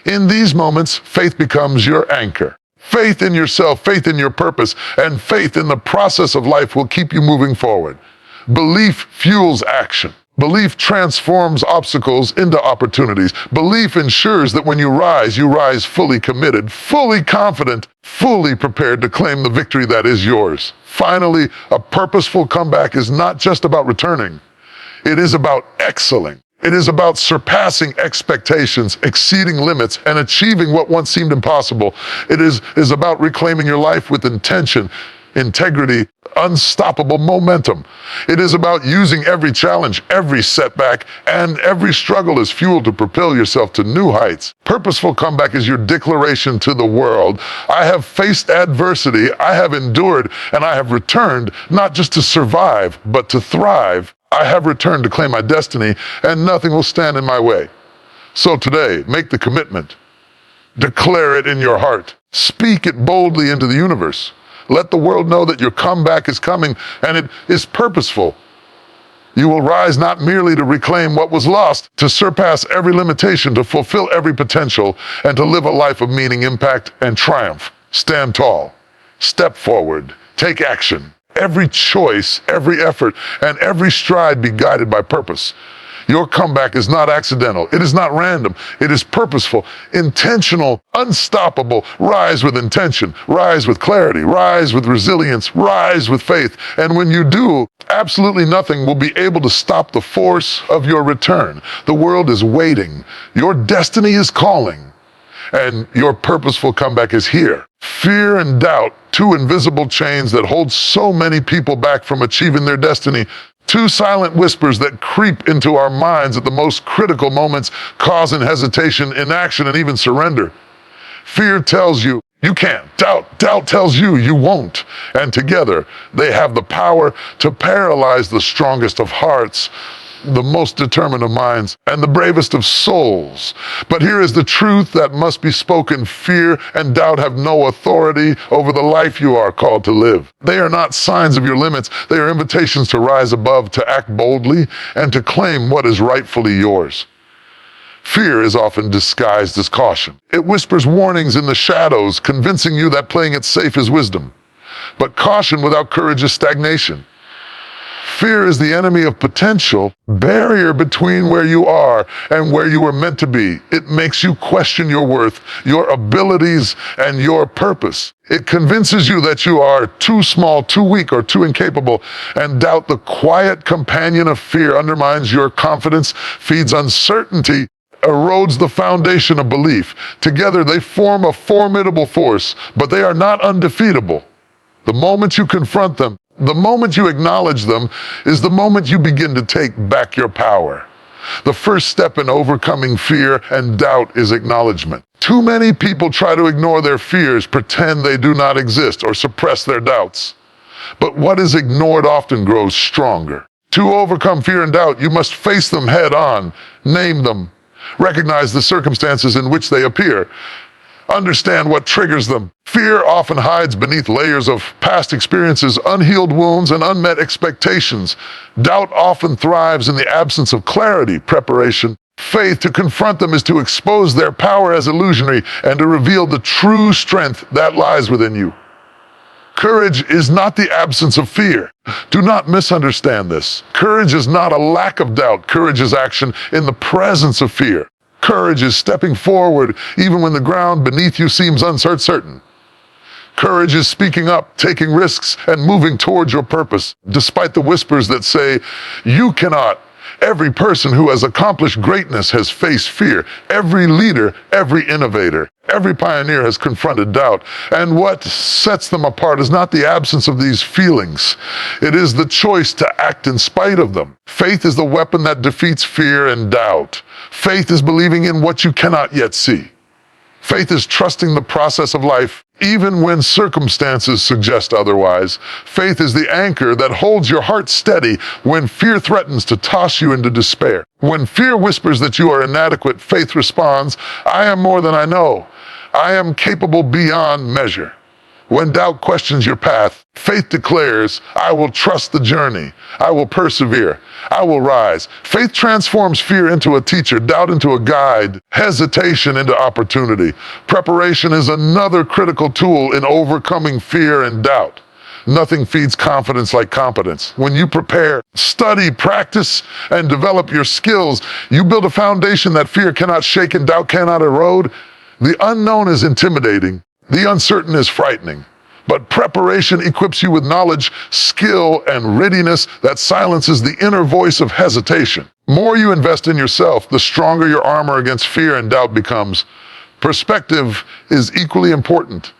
Speaker 1: In these moments, faith becomes your anchor. Faith in yourself, faith in your purpose, and faith in the process of life will keep you moving forward. Belief fuels action. Belief transforms obstacles into opportunities. Belief ensures that when you rise fully committed, fully confident, fully prepared to claim the victory that is yours. Finally, a purposeful comeback is not just about returning. It is about excelling. It is about surpassing expectations, exceeding limits, and achieving what once seemed impossible. It is about reclaiming your life with intention, integrity, unstoppable momentum. It is about using every challenge, every setback, and every struggle as fuel to propel yourself to new heights. Purposeful comeback is your declaration to the world. I have faced adversity, I have endured, and I have returned, not just to survive, but to thrive. I have returned to claim my destiny, and nothing will stand in my way. So today, make the commitment. Declare it in your heart. Speak it boldly into the universe. Let the world know that your comeback is coming and it is purposeful. You will rise not merely to reclaim what was lost, to surpass every limitation, to fulfill every potential, and to live a life of meaning, impact, and triumph. Stand tall. Step forward. Take action. Every choice, every effort, and every stride be guided by purpose. Your comeback is not accidental. It is not random. It is purposeful, intentional, unstoppable. Rise with intention. Rise with clarity. Rise with resilience. Rise with faith. And when you do, absolutely nothing will be able to stop the force of your return. The world is waiting. Your destiny is calling. And your purposeful comeback is here. Fear and doubt, two invisible chains that hold so many people back from achieving their destiny. Two silent whispers that creep into our minds at the most critical moments, causing hesitation, inaction, and even surrender. Fear tells you, you can't. Doubt tells you, you won't. And together, they have the power to paralyze the strongest of hearts, the most determined of minds, and the bravest of souls. But here is the truth that must be spoken. Fear and doubt have no authority over the life you are called to live. They are not signs of your limits. They are invitations to rise above, to act boldly, and to claim what is rightfully yours. Fear is often disguised as caution. It whispers warnings in the shadows, convincing you that playing it safe is wisdom. But caution without courage is stagnation. Fear is the enemy of potential, barrier between where you are and where you were meant to be. It makes you question your worth, your abilities, and your purpose. It convinces you that you are too small, too weak, or too incapable. And doubt, the quiet companion of fear, undermines your confidence, feeds uncertainty, erodes the foundation of belief. Together, they form a formidable force, but they are not undefeatable. The moment you confront them, the moment you acknowledge them, is the moment you begin to take back your power. The first step in overcoming fear and doubt is acknowledgement. Too many people try to ignore their fears, pretend they do not exist, or suppress their doubts. But what is ignored often grows stronger. To overcome fear and doubt, you must face them head on, name them, recognize the circumstances in which they appear, understand what triggers them. Fear often hides beneath layers of past experiences, unhealed wounds, and unmet expectations. Doubt often thrives in the absence of clarity, preparation. Faith, to confront them, is to expose their power as illusionary and to reveal the true strength that lies within you. Courage is not the absence of fear. Do not misunderstand this. Courage is not a lack of doubt. Courage is action in the presence of fear. Courage is stepping forward even when the ground beneath you seems uncertain. Courage is speaking up, taking risks, and moving towards your purpose, despite the whispers that say, you cannot. Every person who has accomplished greatness has faced fear. Every leader, every innovator, every pioneer has confronted doubt. And what sets them apart is not the absence of these feelings. It is the choice to act in spite of them. Faith is the weapon that defeats fear and doubt. Faith is believing in what you cannot yet see. Faith is trusting the process of life, even when circumstances suggest otherwise. Faith is the anchor that holds your heart steady when fear threatens to toss you into despair. When fear whispers that you are inadequate, faith responds, I am more than I know. I am capable beyond measure. When doubt questions your path, faith declares, I will trust the journey. I will persevere. I will rise. Faith transforms fear into a teacher, doubt into a guide, hesitation into opportunity. Preparation is another critical tool in overcoming fear and doubt. Nothing feeds confidence like competence. When you prepare, study, practice, and develop your skills, you build a foundation that fear cannot shake and doubt cannot erode. The unknown is intimidating. The uncertain is frightening, but preparation equips you with knowledge, skill, and readiness that silences the inner voice of hesitation. The more you invest in yourself, the stronger your armor against fear and doubt becomes. Perspective is equally important.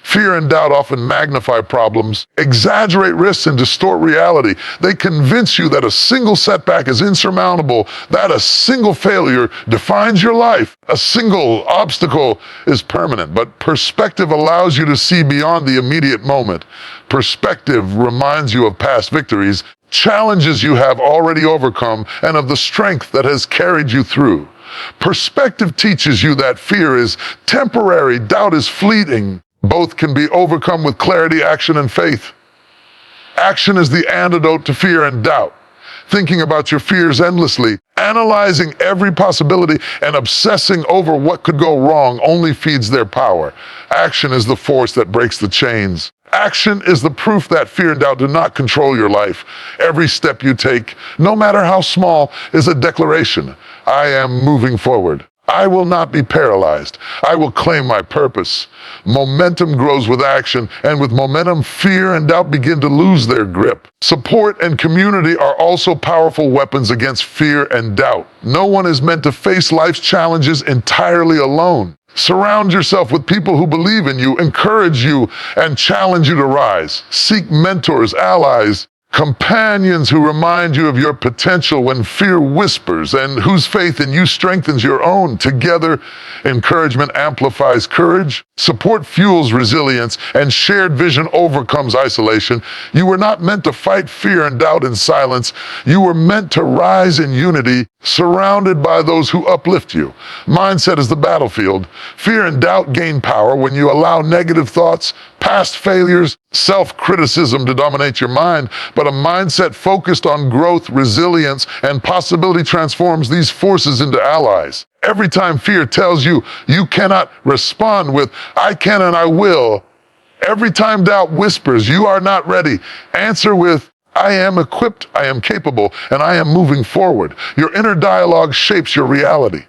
Speaker 1: Fear and doubt often magnify problems, exaggerate risks, and distort reality. They convince you that a single setback is insurmountable, that a single failure defines your life, a single obstacle is permanent. But perspective allows you to see beyond the immediate moment. Perspective reminds you of past victories, challenges you have already overcome, and of the strength that has carried you through. Perspective teaches you that fear is temporary, doubt is fleeting. Both can be overcome with clarity, action, and faith. Action is the antidote to fear and doubt. Thinking about your fears endlessly, analyzing every possibility, and obsessing over what could go wrong only feeds their power. Action is the force that breaks the chains. Action is the proof that fear and doubt do not control your life. Every step you take, no matter how small, is a declaration. I am moving forward. I will not be paralyzed. I will claim my purpose. Momentum grows with action, and with momentum, fear and doubt begin to lose their grip. Support and community are also powerful weapons against fear and doubt. No one is meant to face life's challenges entirely alone. Surround yourself with people who believe in you, encourage you, and challenge you to rise. Seek mentors, allies, companions who remind you of your potential when fear whispers, and whose faith in you strengthens your own. Together, encouragement amplifies courage, support fuels resilience, and shared vision overcomes isolation. You were not meant to fight fear and doubt in silence. You were meant to rise in unity, surrounded by those who uplift you. Mindset is the battlefield. Fear and doubt gain power when you allow negative thoughts, past failures, self-criticism to dominate your mind. But a mindset focused on growth, resilience, and possibility transforms these forces into allies. Every time fear tells you you cannot, respond with, I can and I will. Every time doubt whispers, you are not ready, answer with, I am equipped, I am capable, and I am moving forward. Your inner dialogue shapes your reality.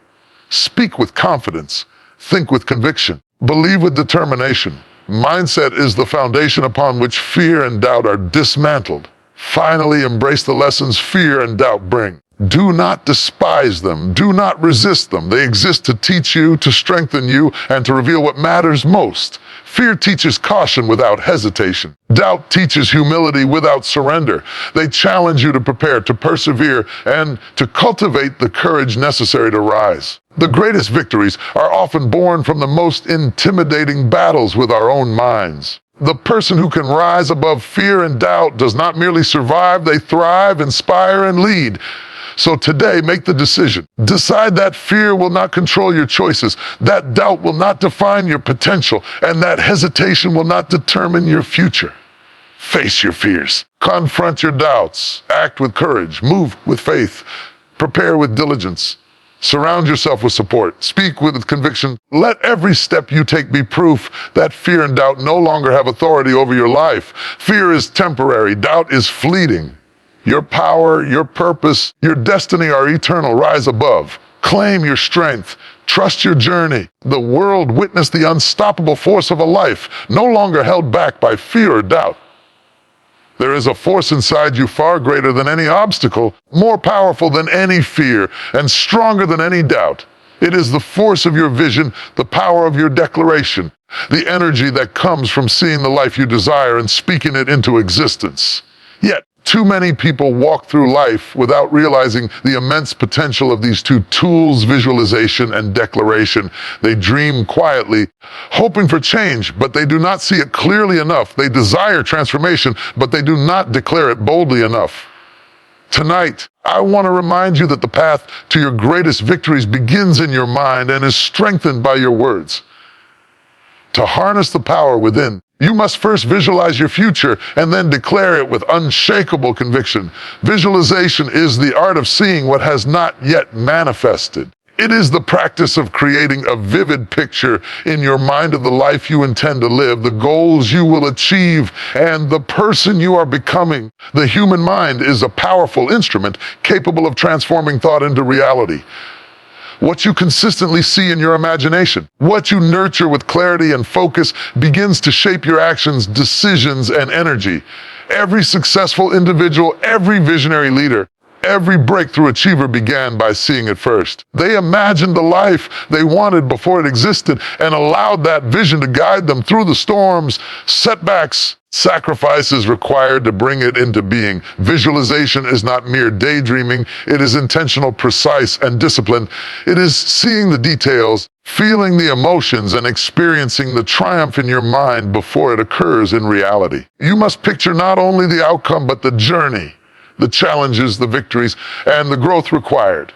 Speaker 1: Speak with confidence. Think with conviction. Believe with determination. Mindset is the foundation upon which fear and doubt are dismantled. Finally, embrace the lessons fear and doubt bring. Do not despise them. Do not resist them. They exist to teach you, to strengthen you, and to reveal what matters most. Fear teaches caution without hesitation. Doubt teaches humility without surrender. They challenge you to prepare, to persevere, and to cultivate the courage necessary to rise. The greatest victories are often born from the most intimidating battles with our own minds. The person who can rise above fear and doubt does not merely survive, they thrive, inspire, and lead. So today, make the decision. Decide that fear will not control your choices, that doubt will not define your potential, and that hesitation will not determine your future. Face your fears. Confront your doubts. Act with courage. Move with faith. Prepare with diligence. Surround yourself with support. Speak with conviction. Let every step you take be proof that fear and doubt no longer have authority over your life. Fear is temporary. Doubt is fleeting. Your power, your purpose, your destiny are eternal. Rise above. Claim your strength. Trust your journey. The world witnessed the unstoppable force of a life, no longer held back by fear or doubt. There is a force inside you far greater than any obstacle, more powerful than any fear, and stronger than any doubt. It is the force of your vision, the power of your declaration, the energy that comes from seeing the life you desire and speaking it into existence. Yet, too many people walk through life without realizing the immense potential of these two tools, visualization and declaration. They dream quietly, hoping for change, but they do not see it clearly enough. They desire transformation, but they do not declare it boldly enough. Tonight, I want to remind you that the path to your greatest victories begins in your mind and is strengthened by your words. To harness the power within, you must first visualize your future and then declare it with unshakable conviction. Visualization is the art of seeing what has not yet manifested. It is the practice of creating a vivid picture in your mind of the life you intend to live, the goals you will achieve, and the person you are becoming. The human mind is a powerful instrument capable of transforming thought into reality. What you consistently see in your imagination, what you nurture with clarity and focus begins to shape your actions, decisions, and energy. Every successful individual, every visionary leader, every breakthrough achiever began by seeing it first. They imagined the life they wanted before it existed and allowed that vision to guide them through the storms, setbacks, sacrifices required to bring it into being. Visualization is not mere daydreaming. It is intentional, precise, and disciplined. It is seeing the details, feeling the emotions, and experiencing the triumph in your mind before it occurs in reality. You must picture not only the outcome, but the journey, the challenges, the victories, and the growth required.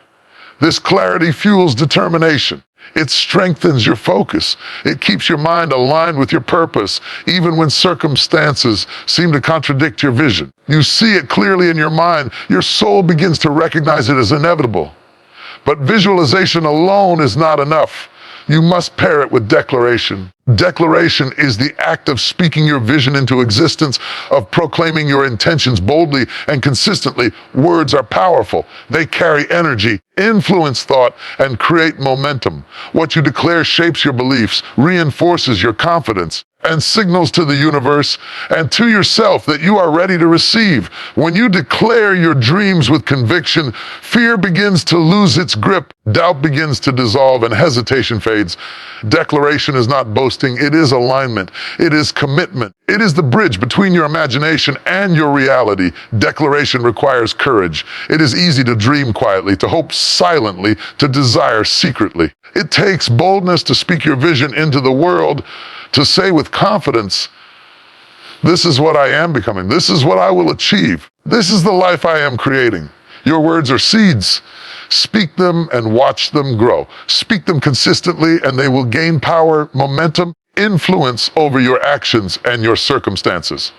Speaker 1: This clarity fuels determination. It strengthens your focus. It keeps your mind aligned with your purpose, even when circumstances seem to contradict your vision. You see it clearly in your mind. Your soul begins to recognize it as inevitable. But visualization alone is not enough. You must pair it with declaration. Declaration is the act of speaking your vision into existence, of proclaiming your intentions boldly and consistently. Words are powerful. They carry energy, influence thought, and create momentum. What you declare shapes your beliefs, reinforces your confidence, and signals to the universe and to yourself that you are ready to receive. When you declare your dreams with conviction, fear begins to lose its grip, doubt begins to dissolve, and hesitation fades. Declaration is not boasting, it is alignment. It is commitment. It is the bridge between your imagination and your reality. Declaration requires courage. It is easy to dream quietly, to hope silently, to desire secretly. It takes boldness to speak your vision into the world, to say with confidence, this is what I am becoming. This is what I will achieve. This is the life I am creating. Your words are seeds. Speak them and watch them grow. Speak them consistently and they will gain power, momentum, influence over your actions and your circumstances.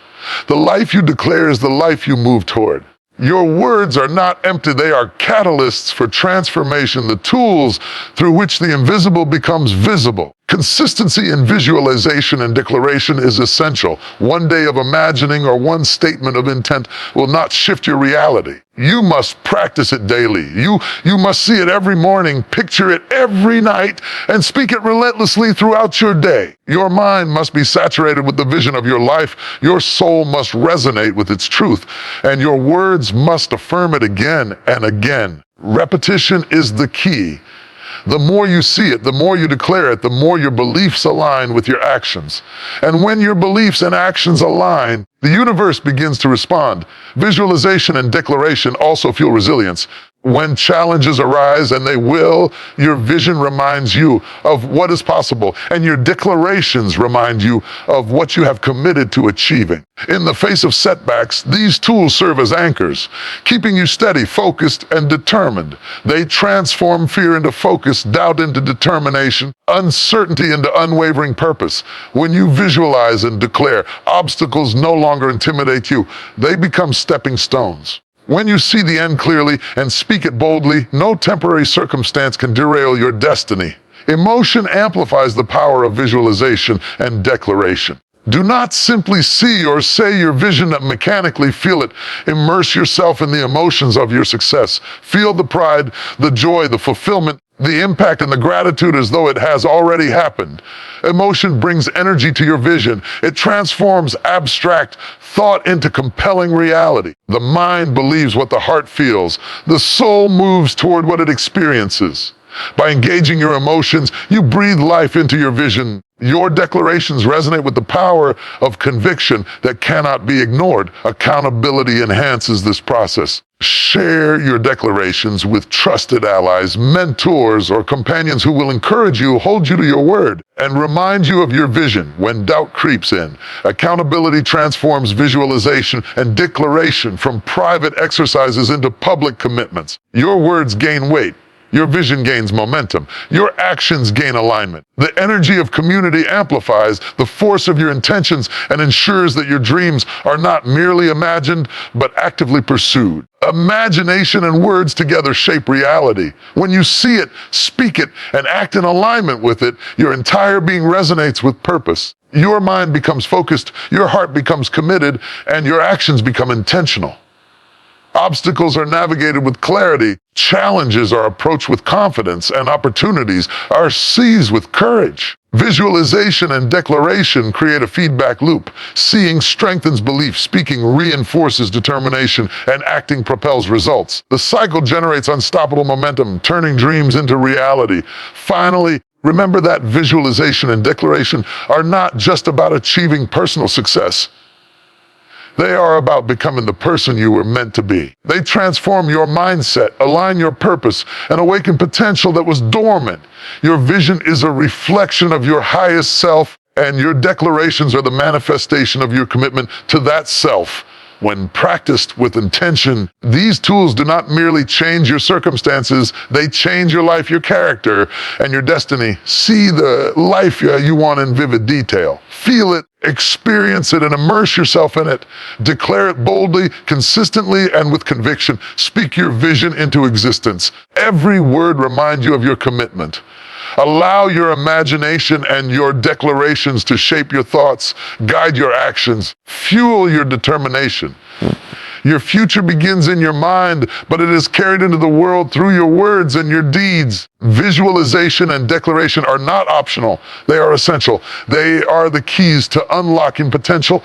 Speaker 1: The life you declare is the life you move toward. Your words are not empty, they are catalysts for transformation, the tools through which the invisible becomes visible. Consistency in visualization and declaration is essential. One day of imagining or one statement of intent will not shift your reality. You must practice it daily. You must see it every morning, picture it every night, and speak it relentlessly throughout your day. Your mind must be saturated with the vision of your life. Your soul must resonate with its truth, and your words must affirm it again and again. Repetition is the key. The more you see it, the more you declare it, the more your beliefs align with your actions. And when your beliefs and actions align, the universe begins to respond. Visualization and declaration also fuel resilience. When challenges arise, and they will, your vision reminds you of what is possible, and your declarations remind you of what you have committed to achieving. In the face of setbacks, these tools serve as anchors, keeping you steady, focused, and determined. They transform fear into focus, doubt into determination, uncertainty into unwavering purpose. When you visualize and declare, obstacles no longer intimidate you. They become stepping stones. When you see the end clearly and speak it boldly, no temporary circumstance can derail your destiny. Emotion amplifies the power of visualization and declaration. Do not simply see or say your vision mechanically, feel it. Immerse yourself in the emotions of your success. Feel the pride, the joy, the fulfillment, the impact, and the gratitude as though it has already happened. Emotion brings energy to your vision. It transforms abstract thought into compelling reality. The mind believes what the heart feels. The soul moves toward what it experiences. By engaging your emotions, you breathe life into your vision. Your declarations resonate with the power of conviction that cannot be ignored. Accountability enhances this process. Share your declarations with trusted allies, mentors, or companions who will encourage you, hold you to your word, and remind you of your vision when doubt creeps in. Accountability transforms visualization and declaration from private exercises into public commitments. Your words gain weight. Your vision gains momentum. Your actions gain alignment. The energy of community amplifies the force of your intentions and ensures that your dreams are not merely imagined, but actively pursued. Imagination and words together shape reality. When you see it, speak it, and act in alignment with it, your entire being resonates with purpose. Your mind becomes focused, your heart becomes committed, and your actions become intentional. Obstacles are navigated with clarity, challenges are approached with confidence, and opportunities are seized with courage. Visualization and declaration create a feedback loop. Seeing strengthens belief, speaking reinforces determination, and acting propels results. The cycle generates unstoppable momentum, turning dreams into reality. Finally, remember that visualization and declaration are not just about achieving personal success. They are about becoming the person you were meant to be. They transform your mindset, align your purpose, and awaken potential that was dormant. Your vision is a reflection of your highest self, and your declarations are the manifestation of your commitment to that self. When practiced with intention, these tools do not merely change your circumstances, they change your life, your character, and your destiny. See the life you want in vivid detail. Feel it, experience it, and immerse yourself in it. Declare it boldly, consistently, and with conviction. Speak your vision into existence. Every word reminds you of your commitment. Allow your imagination and your declarations to shape your thoughts, guide your actions, fuel your determination. Your future begins in your mind, but it is carried into the world through your words and your deeds. Visualization and declaration are not optional. They are essential. They are the keys to unlocking potential,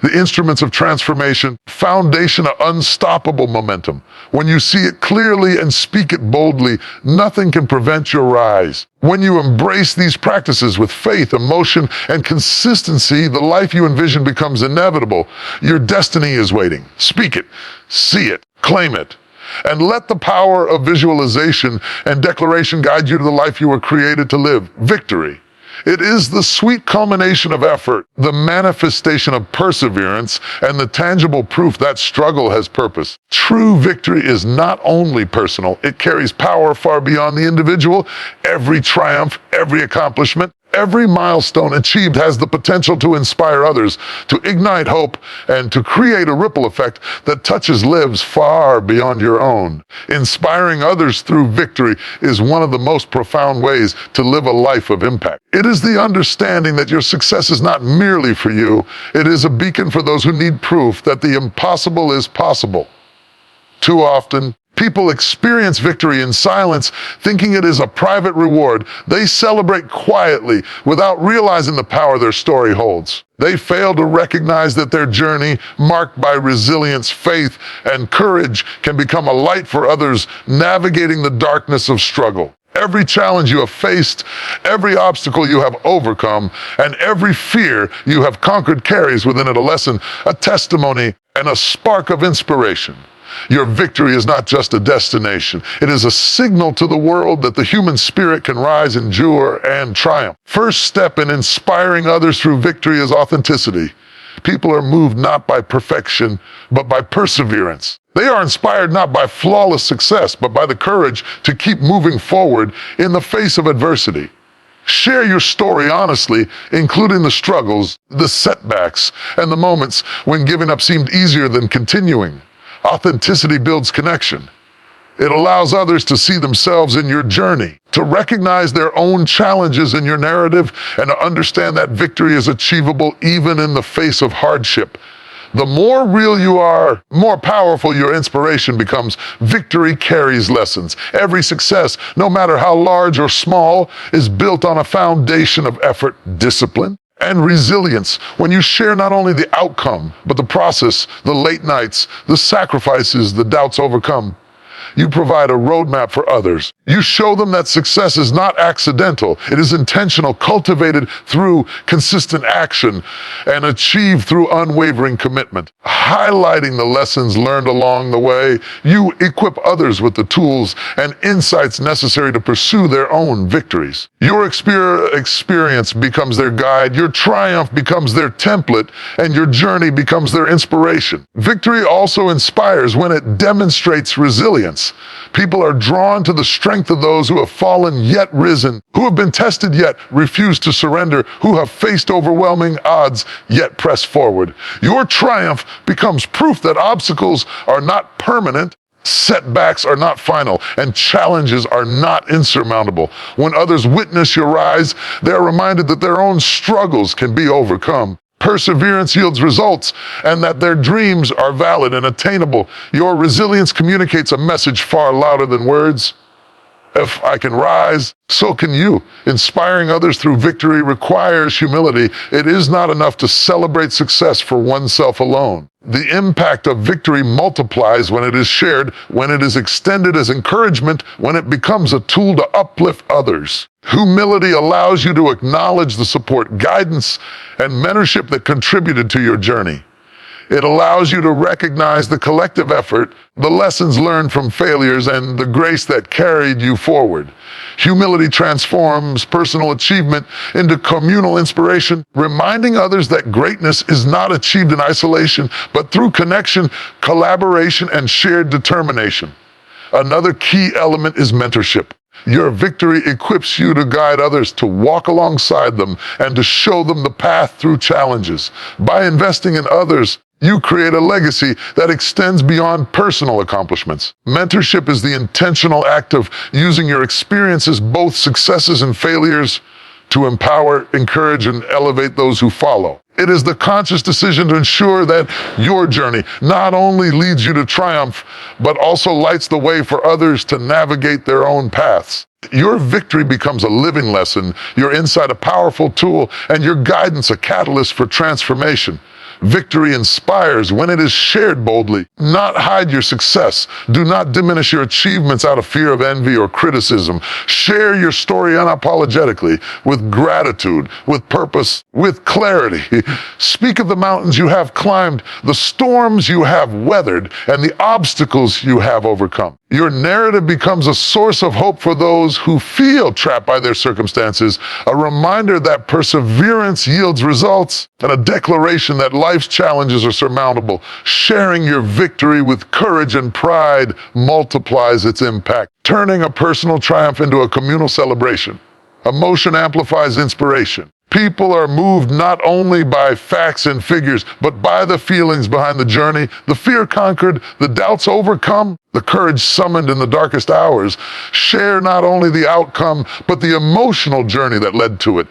Speaker 1: the instruments of transformation, foundation of unstoppable momentum. When you see it clearly and speak it boldly, nothing can prevent your rise. When you embrace these practices with faith, emotion, and consistency, the life you envision becomes inevitable. Your destiny is waiting. Speak it, see it, claim it, and let the power of visualization and declaration guide you to the life you were created to live. Victory. It is the sweet culmination of effort, the manifestation of perseverance, and the tangible proof that struggle has purpose. True victory is not only personal, it carries power far beyond the individual. Every triumph, every accomplishment, every milestone achieved has the potential to inspire others, to ignite hope, and to create a ripple effect that touches lives far beyond your own. Inspiring others through victory is one of the most profound ways to live a life of impact. It is the understanding that your success is not merely for you, it is a beacon for those who need proof that the impossible is possible. Too often, people experience victory in silence, thinking it is a private reward. They celebrate quietly without realizing the power their story holds. They fail to recognize that their journey, marked by resilience, faith, and courage, can become a light for others navigating the darkness of struggle. Every challenge you have faced, every obstacle you have overcome, and every fear you have conquered carries within it a lesson, a testimony, and a spark of inspiration. Your victory is not just a destination. It is a signal to the world that the human spirit can rise, endure, and triumph. First step in inspiring others through victory is authenticity. People are moved not by perfection, but by perseverance. They are inspired not by flawless success, but by the courage to keep moving forward in the face of adversity. Share your story honestly, including the struggles, the setbacks, and the moments when giving up seemed easier than continuing. Authenticity builds connection. It allows others to see themselves in your journey, to recognize their own challenges in your narrative, and to understand that victory is achievable even in the face of hardship. The more real you are, more powerful your inspiration becomes. Victory carries lessons. Every success, no matter how large or small, is built on a foundation of effort, discipline, and resilience. When you share not only the outcome, but the process, the late nights, the sacrifices, the doubts overcome, you provide a roadmap for others. You show them that success is not accidental. It is intentional, cultivated through consistent action, and achieved through unwavering commitment. Highlighting the lessons learned along the way, you equip others with the tools and insights necessary to pursue their own victories. Your experience becomes their guide, your triumph becomes their template, and your journey becomes their inspiration. Victory also inspires when it demonstrates resilience. People are drawn to the strength of those who have fallen yet risen, who have been tested yet refused to surrender, who have faced overwhelming odds yet pressed forward. Your triumph becomes proof that obstacles are not permanent, setbacks are not final, and challenges are not insurmountable. When others witness your rise, they are reminded that their own struggles can be overcome. Perseverance yields results, and that their dreams are valid and attainable. Your resilience communicates a message far louder than words. If I can rise, so can you. Inspiring others through victory requires humility. It is not enough to celebrate success for oneself alone. The impact of victory multiplies when it is shared, when it is extended as encouragement, when it becomes a tool to uplift others. Humility allows you to acknowledge the support, guidance, and mentorship that contributed to your journey. It allows you to recognize the collective effort, the lessons learned from failures, and the grace that carried you forward. Humility transforms personal achievement into communal inspiration, reminding others that greatness is not achieved in isolation, but through connection, collaboration, and shared determination. Another key element is mentorship. Your victory equips you to guide others, to walk alongside them, and to show them the path through challenges. By investing in others, you create a legacy that extends beyond personal accomplishments. Mentorship is the intentional act of using your experiences, both successes and failures, to empower, encourage, and elevate those who follow. It is the conscious decision to ensure that your journey not only leads you to triumph, but also lights the way for others to navigate their own paths. Your victory becomes a living lesson, your insight a powerful tool, and your guidance a catalyst for transformation. Victory inspires when it is shared boldly. Not hide your success. Do not diminish your achievements out of fear of envy or criticism. Share your story unapologetically, with gratitude, with purpose, with clarity. Speak of the mountains you have climbed, the storms you have weathered, and the obstacles you have overcome. Your narrative becomes a source of hope for those who feel trapped by their circumstances, a reminder that perseverance yields results, and a declaration that life's challenges are surmountable. Sharing your victory with courage and pride multiplies its impact, turning a personal triumph into a communal celebration. Emotion amplifies inspiration. People are moved not only by facts and figures, but by the feelings behind the journey, the fear conquered, the doubts overcome, the courage summoned in the darkest hours. Share not only the outcome, but the emotional journey that led to it.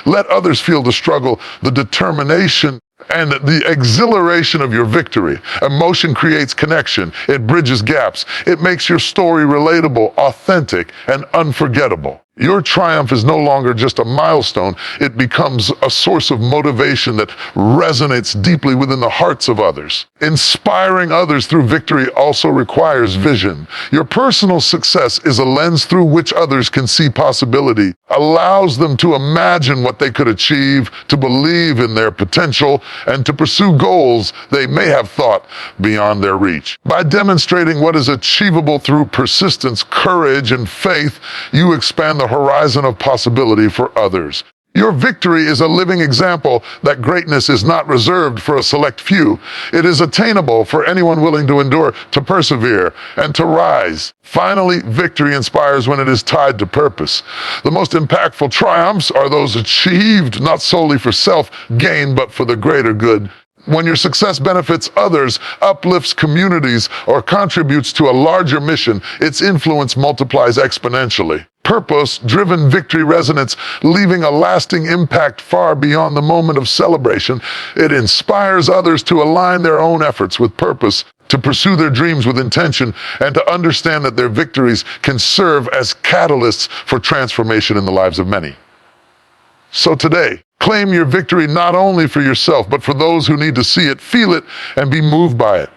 Speaker 1: Let others feel the struggle, the determination, and the exhilaration of your victory. Emotion creates connection. It bridges gaps. It makes your story relatable, authentic, and unforgettable. Your triumph is no longer just a milestone. It becomes a source of motivation that resonates deeply within the hearts of others. Inspiring others through victory also requires vision. Your personal success is a lens through which others can see possibility, allows them to imagine what they could achieve, to believe in their potential, and to pursue goals they may have thought beyond their reach. By demonstrating what is achievable through persistence, courage, and faith, you expand the horizon of possibility for others. Your victory is a living example that greatness is not reserved for a select few. It is attainable for anyone willing to endure, to persevere, and to rise. Finally, victory inspires when it is tied to purpose. The most impactful triumphs are those achieved not solely for self-gain, but for the greater good. When your success benefits others, uplifts communities, or contributes to a larger mission, its influence multiplies exponentially. Purpose-driven victory resonates, leaving a lasting impact far beyond the moment of celebration. It inspires others to align their own efforts with purpose, to pursue their dreams with intention, and to understand that their victories can serve as catalysts for transformation in the lives of many. So today, claim your victory not only for yourself, but for those who need to see it, feel it, and be moved by it.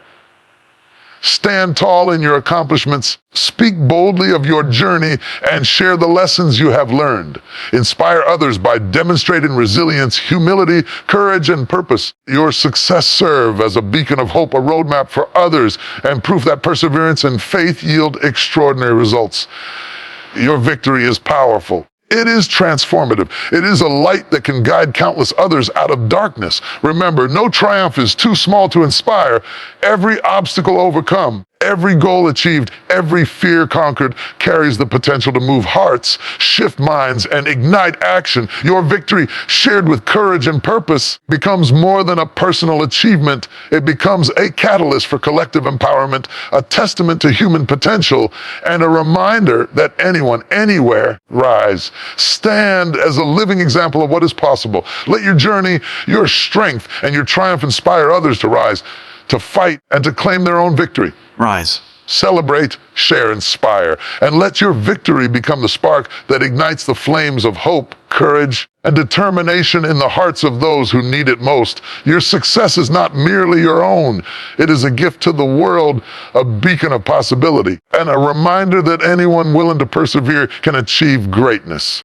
Speaker 1: Stand tall in your accomplishments, speak boldly of your journey, and share the lessons you have learned. Inspire others by demonstrating resilience, humility, courage, and purpose. Your success serve as a beacon of hope, a roadmap for others, and proof that perseverance and faith yield extraordinary results. Your victory is powerful. It is transformative. It is a light that can guide countless others out of darkness. Remember, no triumph is too small to inspire. Every obstacle overcome, every goal achieved, every fear conquered carries the potential to move hearts, shift minds, and ignite action. Your victory, shared with courage and purpose, becomes more than a personal achievement. It becomes a catalyst for collective empowerment, a testament to human potential, and a reminder that anyone, anywhere, rise. Stand as a living example of what is possible. Let your journey, your strength, and your triumph inspire others to rise, to fight, and to claim their own victory.
Speaker 2: Rise.
Speaker 1: Celebrate, share, inspire, and let your victory become the spark that ignites the flames of hope, courage, and determination in the hearts of those who need it most. Your success is not merely your own. It is a gift to the world, a beacon of possibility, and a reminder that anyone willing to persevere can achieve greatness.